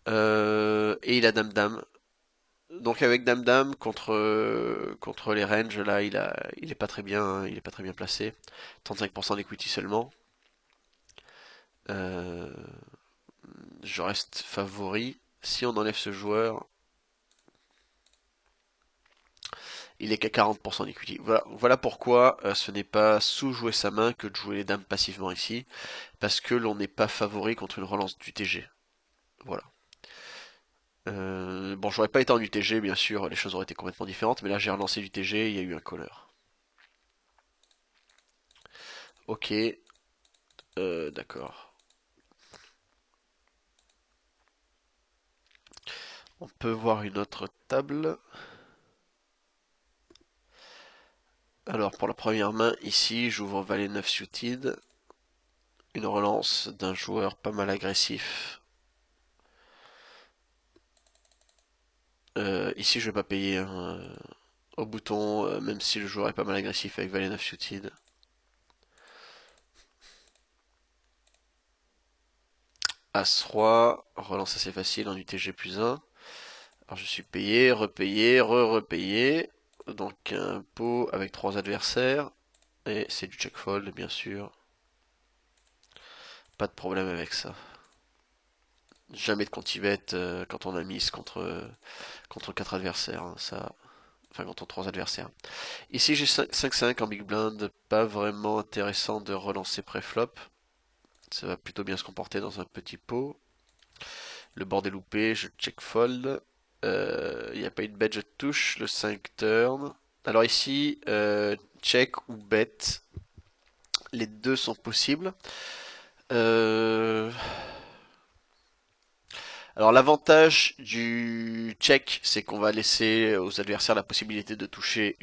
Et il a Dame-Dame. Donc avec Dame-Dame contre les ranges, là il est pas très bien, hein, il est pas très bien placé. 35% d'equity seulement. Euh, je reste favori. Si on enlève ce joueur, il est qu'à 40% d'equity. Voilà pourquoi ce n'est pas sous-jouer sa main que de jouer les dames passivement ici, parce que l'on n'est pas favori contre une relance d'UTG. Voilà. Bon, j'aurais pas été en UTG, bien sûr, les choses auraient été complètement différentes, mais là j'ai relancé l'UTG, il y a eu un caller. Ok, d'accord. On peut voir une autre table. Alors pour la première main, ici, j'ouvre valet 9 suited. Une relance d'un joueur pas mal agressif. Ici, je vais pas payer au bouton, même si le joueur est pas mal agressif avec valet 9 suited. As-Roi, relance assez facile en UTG plus 1. Alors je suis payé, repayé, repayé. Donc un pot avec 3 adversaires. Et c'est du check fold, bien sûr. Pas de problème avec ça. Jamais de contivet quand on a mise contre 4 adversaires. Hein, ça, enfin contre 3 adversaires. Ici j'ai 5-5 en big blind. Pas vraiment intéressant de relancer pré-flop. Ça va plutôt bien se comporter dans un petit pot. Le bord est loupé, je check fold. Il n'y a pas eu de bet, je touche le 5 turn. Alors ici, check ou bet, les deux sont possibles. Euh, Alors l'avantage du check, c'est qu'on va laisser aux adversaires la possibilité de toucher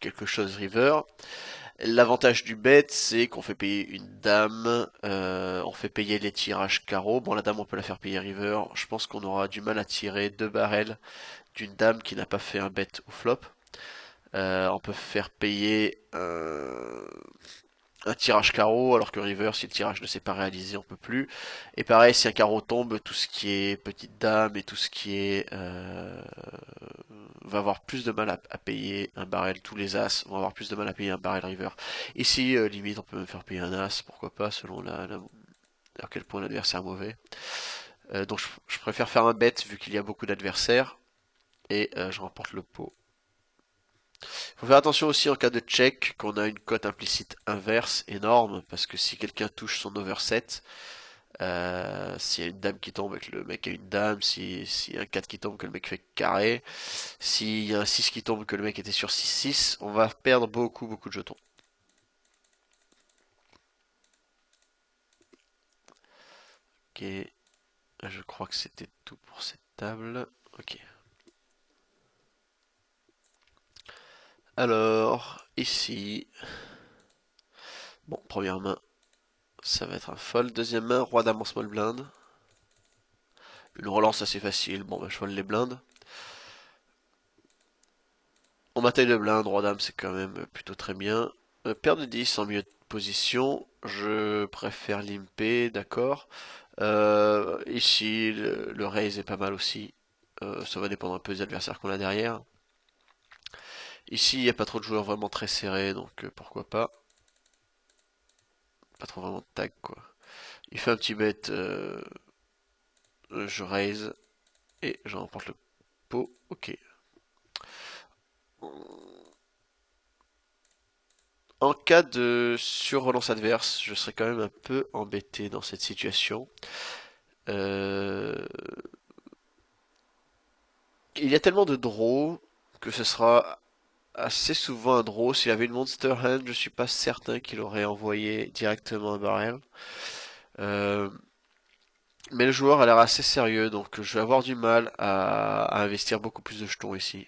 quelque chose river. L'avantage du bet, c'est qu'on fait payer une dame, on fait payer les tirages carreaux. Bon, la dame, on peut la faire payer river. Je pense qu'on aura du mal à tirer deux barrels d'une dame qui n'a pas fait un bet ou flop. On peut faire payer un tirage carreau, alors que river, si le tirage ne s'est pas réalisé, on peut plus. Et pareil, si un carreau tombe, tout ce qui est petite dame et tout ce qui est va avoir plus de mal à payer un barrel. Tous les as vont avoir plus de mal à payer un barrel river. Ici, limite, on peut même faire payer un as, pourquoi pas, selon à quel point l'adversaire est mauvais. Donc je préfère faire un bet vu qu'il y a beaucoup d'adversaires et je remporte le pot. Faut faire attention aussi en cas de check qu'on a une cote implicite inverse énorme parce que si quelqu'un touche son overset, s'il y a une dame qui tombe et que le mec a une dame, s'il y a un 4 qui tombe que le mec fait carré, s'il y a un 6 qui tombe que le mec était sur 6-6, on va perdre beaucoup de jetons. Ok, je crois que c'était tout pour cette table. Ok. Alors, ici, bon, première main, ça va être un fold. Deuxième main, roi dame en small blind. Une relance assez facile. Bon, bah, je fold les blindes. On ma taille de blind, roi dame, c'est quand même plutôt très bien. Paire de 10 en milieu de position. Je préfère limper, d'accord. Ici, le raise est pas mal aussi. Ça va dépendre un peu des adversaires qu'on a derrière. Ici, il n'y a pas trop de joueurs vraiment très serrés, donc pourquoi pas. Pas trop vraiment de tag, quoi. Il fait un petit bet, je raise, et je remporte le pot. Ok. En cas de sur-relance adverse, je serais quand même un peu embêté dans cette situation. Euh, Il y a tellement de draws que ce sera assez souvent un draw. S'il avait une Monster Hand, je suis pas certain qu'il aurait envoyé directement un barrel. Euh, mais le joueur a l'air assez sérieux, donc je vais avoir du mal à investir beaucoup plus de jetons ici.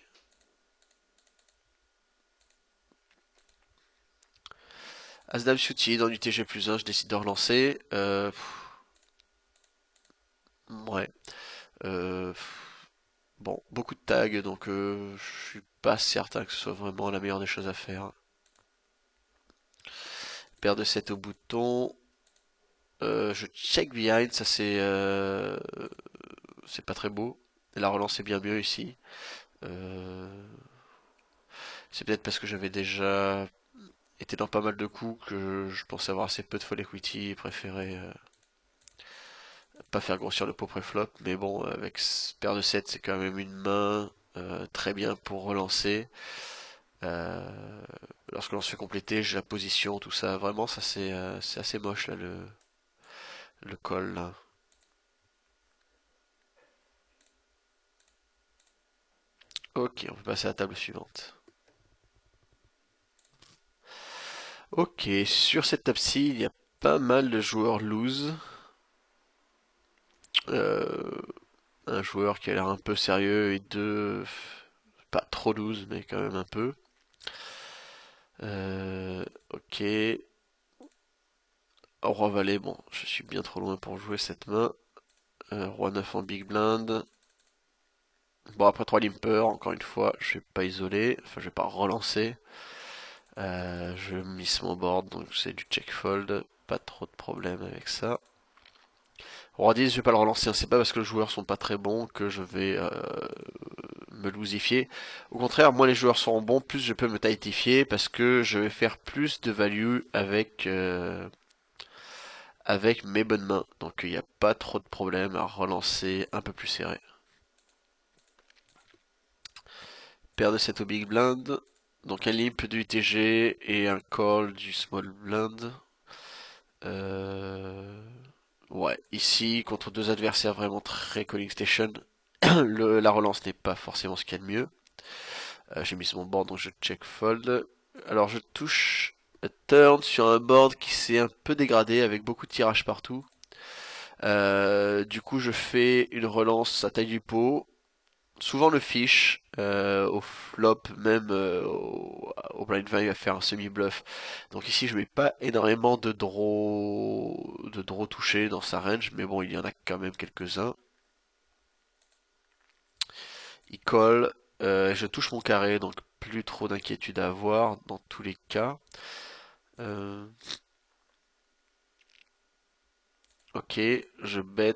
As-Dame suited dans UTG plus 1, je décide de relancer. Ouais. Euh, bon, beaucoup de tags, donc je suis pas certain que ce soit vraiment la meilleure des choses à faire. Paire de 7 au bouton. Je check behind, ça c'est pas très beau. La relance est bien mieux ici. Euh, c'est peut-être parce que j'avais déjà été dans pas mal de coups que je pensais avoir assez peu de full equity et pas faire grossir le pot pré-flop, mais bon, avec paire de 7, c'est quand même une main très bien pour relancer. Euh, Lorsque l'on se fait compléter, j'ai la position, tout ça. Vraiment, ça c'est assez moche là, le call là. Ok, on peut passer à la table suivante. Ok, sur cette table-ci, il y a pas mal de joueurs loose. Euh, un joueur qui a l'air un peu sérieux et deux, pas trop loose, mais quand même un peu. Ok. Roi valet, bon, je suis bien trop loin pour jouer cette main. Roi 9 en big blind. Bon, après 3 limper, encore une fois, je vais pas isoler, enfin je vais pas relancer. Je miss mon board, donc c'est du check fold, pas trop de problème avec ça. Roi 10, je vais pas le relancer, hein. C'est pas parce que les joueurs sont pas très bons que je vais me losifier. Au contraire, moins les joueurs seront bons, plus je peux me tightifier parce que je vais faire plus de value avec mes bonnes mains. Donc il n'y a pas trop de problème à relancer un peu plus serré. Paire de 7 au big blind. Donc un limp du UTG et un call du small blind. Euh... Ouais, ici, contre deux adversaires vraiment très calling station, la relance n'est pas forcément ce qu'il y a de mieux. J'ai mis sur mon board, donc je check fold. Alors je touche turn sur un board qui s'est un peu dégradé avec beaucoup de tirages partout. Du coup, je fais une relance à taille du pot. Souvent le fish, au flop, même au blind 20, il va faire un semi-bluff. Donc ici, je mets pas énormément de draw touchés dans sa range, mais bon, il y en a quand même quelques-uns. Il colle, je touche mon carré, donc plus trop d'inquiétude à avoir dans tous les cas. Euh, ok, je bet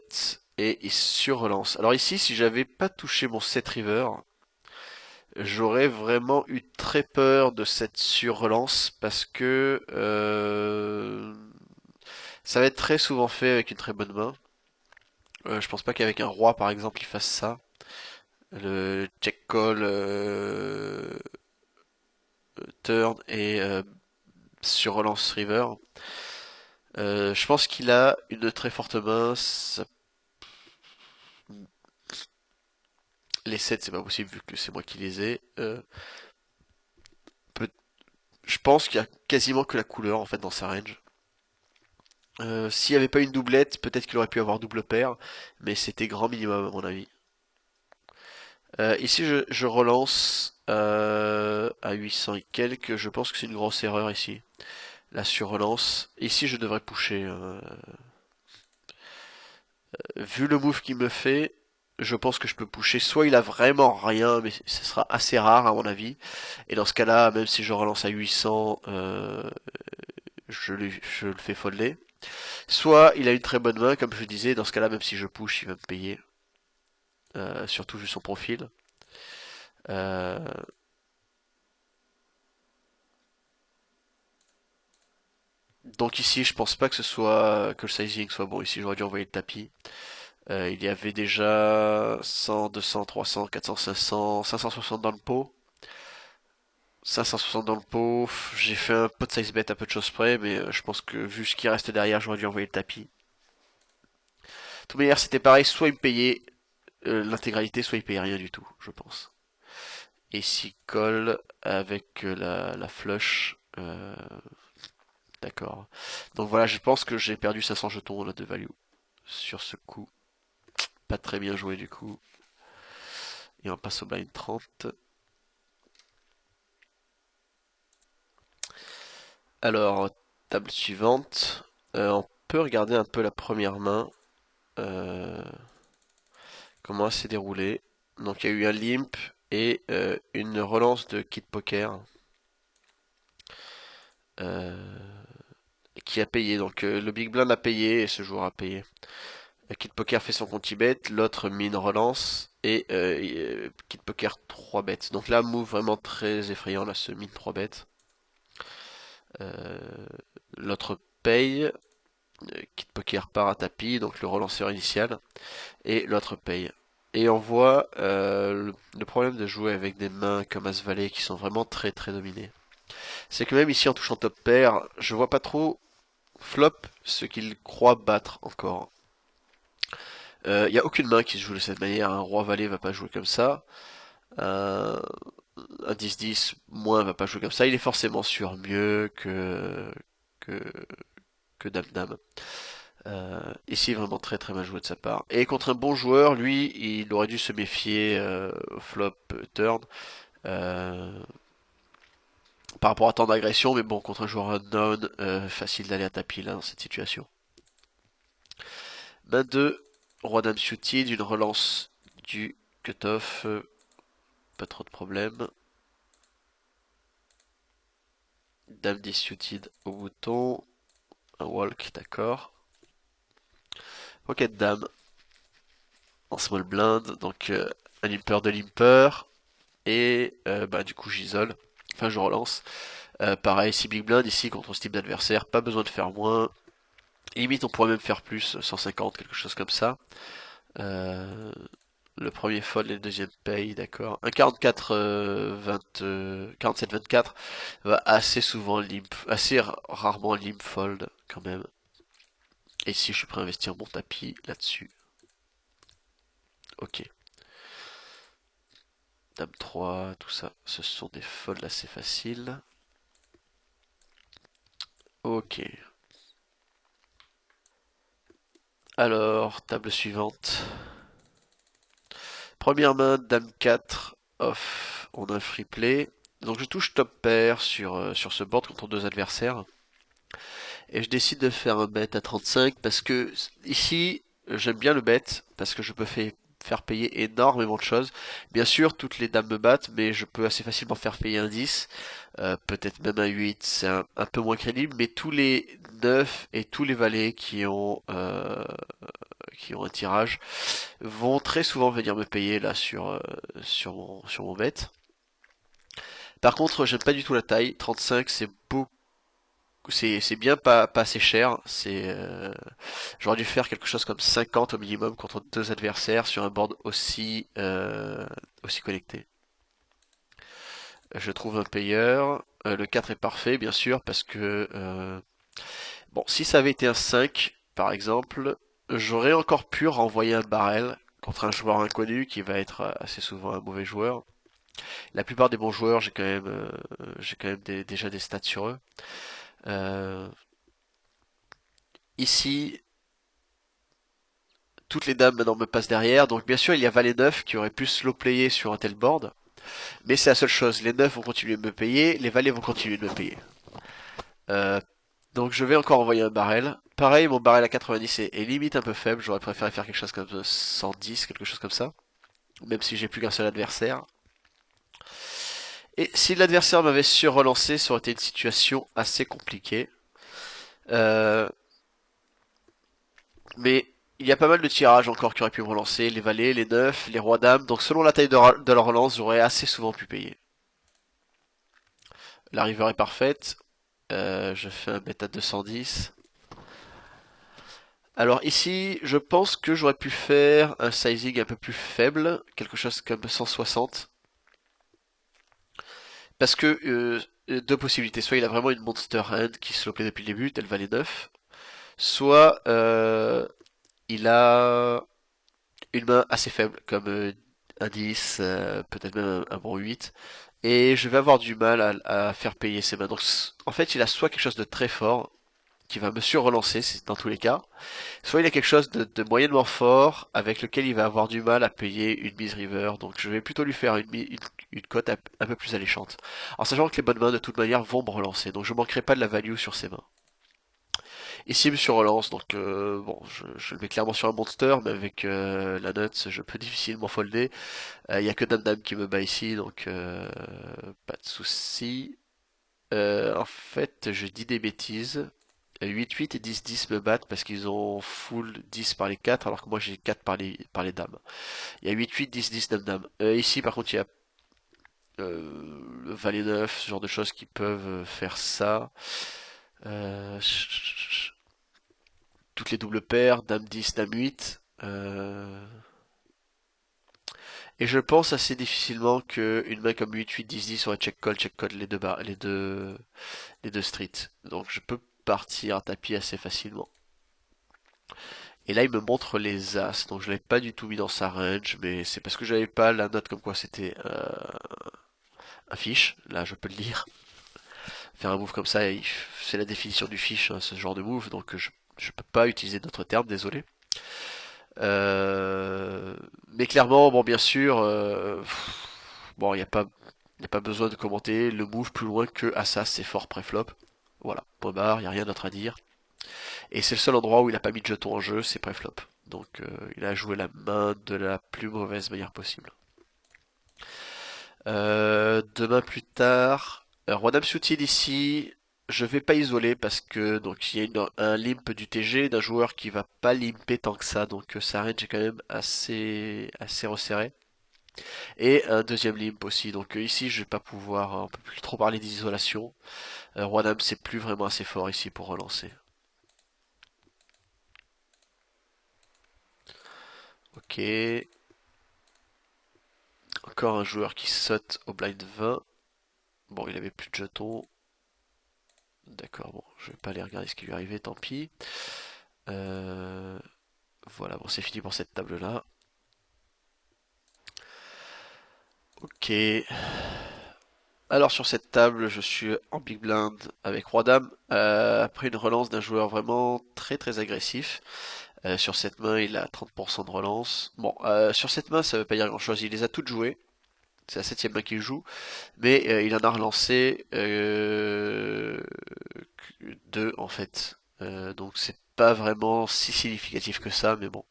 et il surrelance. Alors ici, si j'avais pas touché mon 7 river, j'aurais vraiment eu très peur de cette surrelance parce que ça va être très souvent fait avec une très bonne main. Je pense pas qu'avec un roi par exemple il fasse ça. Le check call turn et surrelance river. Je pense qu'il a une très forte main. Les 7 c'est pas possible vu que c'est moi qui les ai. Peut- Je pense qu'il y a quasiment que la couleur en fait dans sa range. S'il n'y avait pas une doublette, peut-être qu'il aurait pu avoir double paire, mais c'était grand minimum à mon avis. Ici, je relance à 800 et quelques. Je pense que c'est une grosse erreur ici. La surrelance. Ici, je devrais pusher. Vu le move qu'il me fait, je pense que je peux pusher. Soit il a vraiment rien, mais ce sera assez rare à mon avis. Et dans ce cas-là, même si je relance à 800, je le fais folder. Soit il a une très bonne main, comme je disais. Dans ce cas-là, même si je push, il va me payer. Surtout vu son profil. Euh, donc ici, je pense pas que ce soit que le sizing soit bon. Ici, j'aurais dû envoyer le tapis. Il y avait déjà 100, 200, 300, 400, 500, 560 dans le pot. 560 dans le pot. J'ai fait un pot de size bet à peu de choses près, mais je pense que vu ce qui restait derrière, j'aurais dû envoyer le tapis. De toute manière, c'était pareil. Soit il me payait l'intégralité, soit il payait rien du tout, je pense. Et s'il colle avec la flush, d'accord. Donc voilà, je pense que j'ai perdu 500 jetons là, de value sur ce coup. Pas très bien joué du coup. Et on passe au blind 30. Alors, table suivante. On peut regarder un peu la première main. Euh, comment elle s'est déroulée. Donc il y a eu un limp et une relance de kit poker euh, qui a payé. Donc le big blind a payé et ce joueur a payé. Kid Poker fait son compte bet, l'autre mine relance et Kid Poker 3 bêtes. Donc là, move vraiment très effrayant, là, ce mine 3 bêtes. Euh, l'autre paye Kit poker part à tapis, donc le relanceur initial, et l'autre paye. Et on voit le problème de jouer avec des mains comme As-Valet qui sont vraiment très très dominées. C'est que même ici en touchant top pair, je vois pas trop flop ce qu'il croit battre encore. Il y a aucune main qui se joue de cette manière, un roi-valet va pas jouer comme ça. Un, un 10-10 moins va pas jouer comme ça, il est forcément sur mieux que, que Dame-Dame. Ici, vraiment très très mal joué de sa part. Et contre un bon joueur, lui, il aurait dû se méfier au flop turn par rapport à tant d'agression, mais bon, contre un joueur unknown, facile d'aller à tapis là dans cette situation. Main 2, roi dame suited, une relance du cutoff, pas trop de problème. Dame 10 suited au bouton, un walk, d'accord. Pocket dame en small blind, donc un limper de limper, et bah, du coup j'isole, enfin je relance. Pareil, si big blind ici contre ce type d'adversaire, pas besoin de faire moins. Limite on pourrait même faire plus, 150, quelque chose comme ça. Euh, le premier fold et le deuxième paye, d'accord. Un 44 47-24 va assez souvent limp, assez rarement limp fold quand même. Et ici je suis prêt à investir mon tapis là-dessus. Ok. Dame 3, tout ça, ce sont des folds assez faciles. Ok. Alors, table suivante. Première main, Dame 4, off. On a un free play. Donc je touche top pair sur ce board contre deux adversaires. Et je décide de faire un bet à 35 parce que ici, j'aime bien le bet parce que je peux faire payer énormément de choses. Bien sûr, toutes les dames me battent, mais je peux assez facilement faire payer un 10, peut-être même un 8, c'est un peu moins crédible, mais tous les 9 et tous les valets qui ont un tirage vont très souvent venir me payer là sur mon bet. Par contre, j'aime pas du tout la taille. 35, c'est beaucoup, c'est bien pas assez cher. J'aurais dû faire quelque chose comme 50 au minimum contre deux adversaires sur un board aussi connecté. Je trouve un payeur. Le 4 est parfait, bien sûr, parce que bon, si ça avait été un 5, par exemple, j'aurais encore pu renvoyer un barrel contre un joueur inconnu qui va être assez souvent un mauvais joueur. La plupart des bons joueurs, j'ai quand même déjà des stats sur eux. Euh, Ici, toutes les dames maintenant me passent derrière, donc bien sûr il y a valet 9 qui aurait pu slow player sur un tel board, mais c'est la seule chose, les 9 vont continuer de me payer, les valets vont continuer de me payer. Euh, donc je vais encore envoyer un barrel. Pareil, mon barrel à 90 est limite un peu faible, j'aurais préféré faire quelque chose comme 110, quelque chose comme ça, même si j'ai plus qu'un seul adversaire. Et si l'adversaire m'avait sur-relancé, ça aurait été une situation assez compliquée. Euh, mais il y a pas mal de tirages encore qui auraient pu me relancer, les valets, les neufs, les rois dames, donc selon la taille de leur relance, j'aurais assez souvent pu payer. La river est parfaite, je fais un bet à 210. Alors ici, je pense que j'aurais pu faire un sizing un peu plus faible, quelque chose comme 160. Parce que deux possibilités, soit il a vraiment une monster hand qui se play depuis le début, tel valet 9, soit il a une main assez faible, comme un 10, peut-être même un bon 8, et je vais avoir du mal à faire payer ses mains. Donc en fait, il a soit quelque chose de très fort, qui va me sur-relancer, c'est dans tous les cas, soit il a quelque chose de moyennement fort, avec lequel il va avoir du mal à payer une mise river, donc je vais plutôt lui faire une cote un peu plus alléchante. En sachant que les bonnes mains, de toute manière, vont me relancer, donc je manquerai pas de la value sur ses mains. Ici, il me sur-relance, donc bon, je le mets clairement sur un monster, mais avec la nuts, je peux difficilement folder. Il y a que Dame-Dame qui me bat ici, donc pas de souci. En fait, je dis des bêtises. 8-8 et 10-10 me battent parce qu'ils ont full 10 par les 4 alors que moi j'ai 4 par les dames. Il y a 8-8, 10-10, dame-dame. Ici par contre il y a le valet 9, ce genre de choses qui peuvent faire ça. Euh, toutes les doubles paires, dame 10, dame 8. Et je pense assez difficilement qu'une main comme 8, 8, 10, 10 aurait check call les deux streets. Donc je peux partir à tapis assez facilement. Et là il me montre les As, donc je l'avais pas du tout mis dans sa range, mais c'est parce que j'avais pas la note comme quoi c'était un fiche, là je peux le lire. Faire un move comme ça, c'est la définition du fiche, hein, ce genre de move, donc je peux pas utiliser d'autres termes, désolé. Mais clairement, bon, bien sûr, bon, y a pas besoin de commenter le move plus loin que Assas, c'est fort préflop. Voilà, point barre, y a rien d'autre à dire. Et c'est le seul endroit où il a pas mis de jeton en jeu, c'est préflop. Donc il a joué la main de la plus mauvaise manière possible. Demain plus tard, Roi Dame Sutil ici, je vais pas isoler parce que donc il y a un limp du TG d'un joueur qui va pas limper tant que ça, donc sa range est quand même assez resserrée. Et un deuxième limp aussi, donc ici je vais pas pouvoir, on peut plus trop parler d'isolation. Roi Dame c'est plus vraiment assez fort ici pour relancer. Ok, encore un joueur qui saute au blind 20. Bon, il avait plus de jetons. D'accord, bon, je vais pas aller regarder ce qui lui arrivait, tant pis. Euh, Voilà, bon, c'est fini pour cette table-là. Ok. Alors sur cette table, je suis en big blind avec Roi-Dame. Après une relance d'un joueur vraiment très très agressif. Sur cette main, il a 30% de relance. Bon, sur cette main, ça veut pas dire grand-chose. Il les a toutes jouées. C'est la septième main qu'il joue. Mais il en a relancé deux en fait. Donc c'est pas vraiment si significatif que ça, mais bon.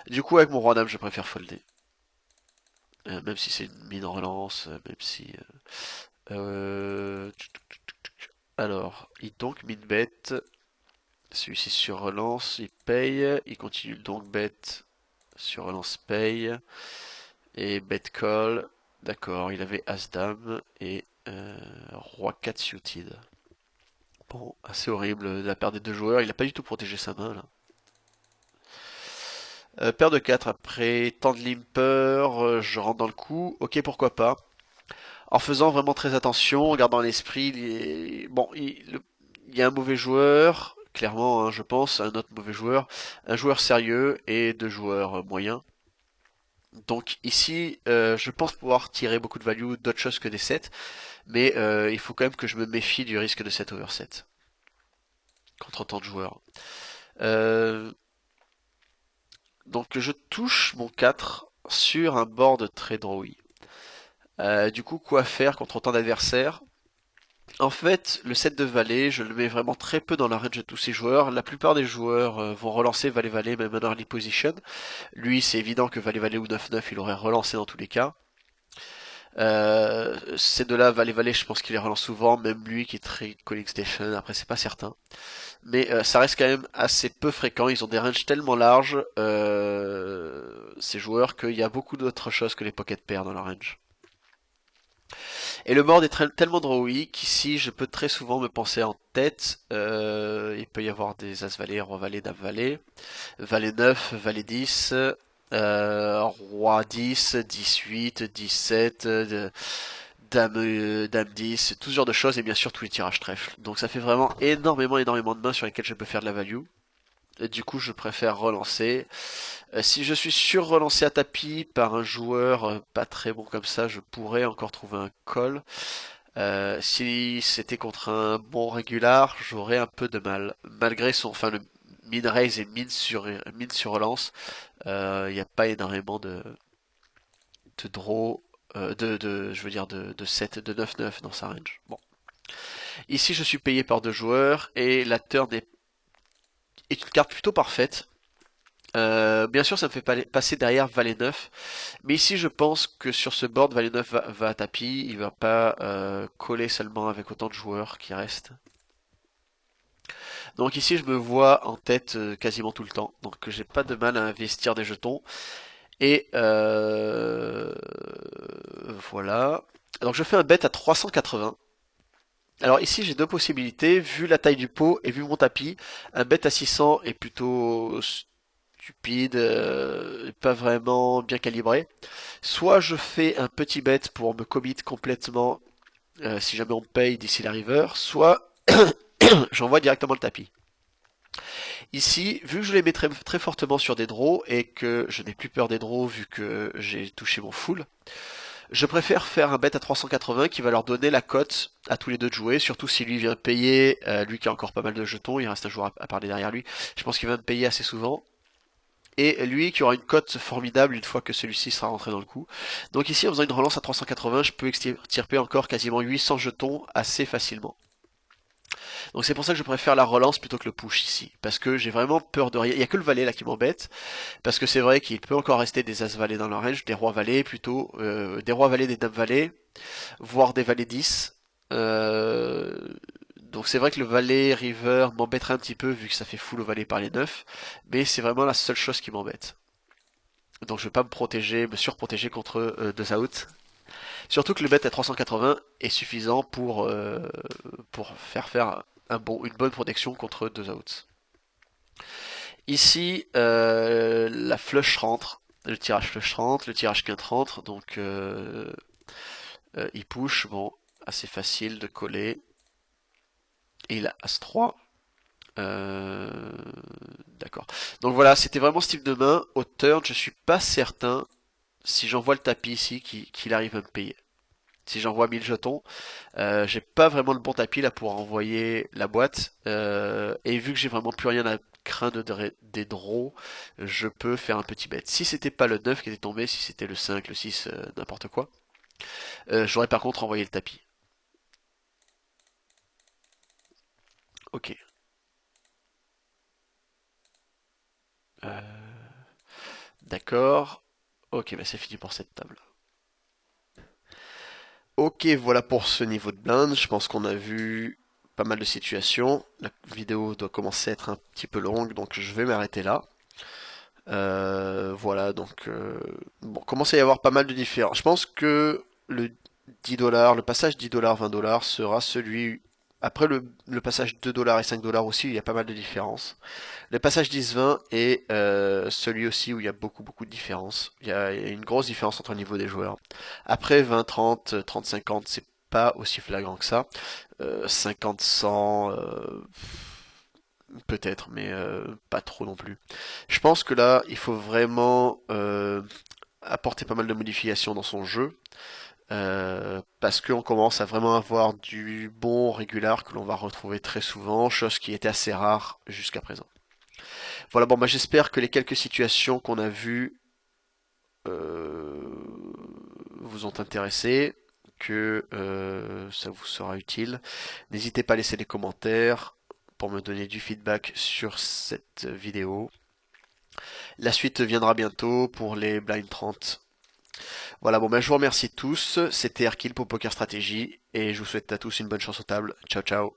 Du coup, avec mon Roi-Dame, je préfère folder. Même si c'est une mine relance, même si... alors, il donc mine bet. Celui-ci sur relance, il paye. Il continue donc bet sur relance paye. Et bet call. D'accord, il avait As-Dame et Roi 4 suited. Bon, assez horrible de la part des deux joueurs. Il a pas du tout protégé sa main là. Paire de 4 après, tant de limper, je rentre dans le coup. Ok, pourquoi pas. En faisant vraiment très attention, en gardant à l'esprit, bon, il y a un mauvais joueur, clairement, hein, je pense, un autre mauvais joueur, un joueur sérieux et deux joueurs moyens. Donc ici, je pense pouvoir tirer beaucoup de value d'autres choses que des 7, mais il faut quand même que je me méfie du risque de 7 over 7 contre autant de joueurs. Euh, donc je touche mon 4 sur un board très drawy. Du coup, quoi faire contre autant d'adversaires? En fait, le set de valet, je le mets vraiment très peu dans la range de tous ces joueurs. La plupart des joueurs vont relancer valet-valet, même en early position. Lui, c'est évident que valet-valet ou 9-9, il aurait relancé dans tous les cas. Ces deux-là, valet-valet, je pense qu'il les relance souvent, même lui qui est très calling station, après c'est pas certain. Mais ça reste quand même assez peu fréquent, ils ont des ranges tellement larges, ces joueurs, qu'il y a beaucoup d'autres choses que les pocket pairs dans la range. Et le board est tellement drawy qu'ici je peux très souvent me penser en tête. Il peut y avoir des As-Valet, Roi-Valet, Dame-Valet, Valet 9, Valet 10, Roi 10, 18, 17, Dame, Dame 10, tout ce genre de choses et bien sûr tous les tirages trèfle. Donc ça fait vraiment énormément de mains sur lesquelles je peux faire de la value. Et du coup je préfère relancer. Si je suis sur-relancé à tapis par un joueur pas très bon comme ça, je pourrais encore trouver un call. Si c'était contre un bon régular, j'aurais un peu de mal. Malgré son, enfin le min raise et min sur relance, il n'y a pas énormément de draw, je veux dire de 7, de 9-9 dans sa range. Bon. Ici, je suis payé par deux joueurs et la turn est une carte plutôt parfaite. Bien sûr, ça me fait passer derrière Valet 9. Mais ici, je pense que sur ce board, Valet 9 va à tapis. Il va pas coller seulement avec autant de joueurs qui restent. Donc ici, je me vois en tête quasiment tout le temps. Donc j'ai pas de mal à investir des jetons. Et voilà. Donc je fais un bet à 380. Alors ici j'ai deux possibilités, vu la taille du pot et vu mon tapis, un bet à 600 est plutôt stupide, pas vraiment bien calibré. Soit je fais un petit bet pour me commit complètement si jamais on me paye d'ici la river, soit j'envoie directement le tapis. Ici, vu que je les mets très fortement sur des draws et que je n'ai plus peur des draws vu que j'ai touché mon full, je préfère faire un bet à 380 qui va leur donner la cote à tous les deux de jouer, surtout si lui vient payer, lui qui a encore pas mal de jetons, il reste un joueur à parler derrière lui, je pense qu'il va me payer assez souvent. Et lui qui aura une cote formidable une fois que celui-ci sera rentré dans le coup. Donc ici en faisant une relance à 380, je peux extirper encore quasiment 800 jetons assez facilement. Donc c'est pour ça que je préfère la relance plutôt que le push ici. Parce que j'ai vraiment peur de rien. Il n'y a que le valet là qui m'embête. Parce que c'est vrai qu'il peut encore rester des as valets dans leur range, des rois valets plutôt, des rois valets, des dames valets, voire des valets 10. Euh, donc c'est vrai que le valet river m'embêterait un petit peu vu que ça fait full au valet par les 9. Mais c'est vraiment la seule chose qui m'embête. Donc je vais pas me protéger, me surprotéger contre deux outs. Surtout que le bet à 380 est suffisant pour faire une bonne protection contre deux outs. Ici, la flush rentre, le tirage flush rentre, le tirage quinte rentre, donc il push, bon, assez facile de coller. Et il a As-3. Euh, D'accord. Donc voilà, c'était vraiment ce type de main. Au turn, je suis pas certain, si j'envoie le tapis ici, qu'il arrive à me payer. Si j'envoie 1000 jetons, j'ai pas vraiment le bon tapis là pour envoyer la boîte. Et vu que j'ai vraiment plus rien à craindre des draws, je peux faire un petit bet. Si c'était pas le 9 qui était tombé, si c'était le 5, le 6, n'importe quoi, j'aurais par contre envoyé le tapis. Ok. Euh, d'accord. Ok, bah c'est fini pour cette table. Ok, voilà pour ce niveau de blind. Je pense qu'on a vu pas mal de situations. La vidéo doit commencer à être un petit peu longue, donc je vais m'arrêter là. Voilà, donc bon, commence à y avoir pas mal de différences. Je pense que le 10 dollars, le passage 10 dollars, 20 dollars sera celui après le passage 2 dollars et 5 dollars aussi, il y a pas mal de différences. Le passage 10-20 est celui aussi où il y a beaucoup de différences. Il y a une grosse différence entre le niveau des joueurs. Après 20, 30, 30, 50, c'est pas aussi flagrant que ça. 50, 100, peut-être, mais pas trop non plus. Je pense que là, il faut vraiment apporter pas mal de modifications dans son jeu. Parce qu'on commence à vraiment avoir du bon régular que l'on va retrouver très souvent, chose qui était assez rare jusqu'à présent. Voilà, bon, bah, j'espère que les quelques situations qu'on a vues vous ont intéressé, que ça vous sera utile. N'hésitez pas à laisser des commentaires pour me donner du feedback sur cette vidéo. La suite viendra bientôt pour les Blind 30. Voilà, bon, ben, je vous remercie tous. C'était Erkil pour Poker Stratégie et je vous souhaite à tous une bonne chance aux tables. Ciao, ciao.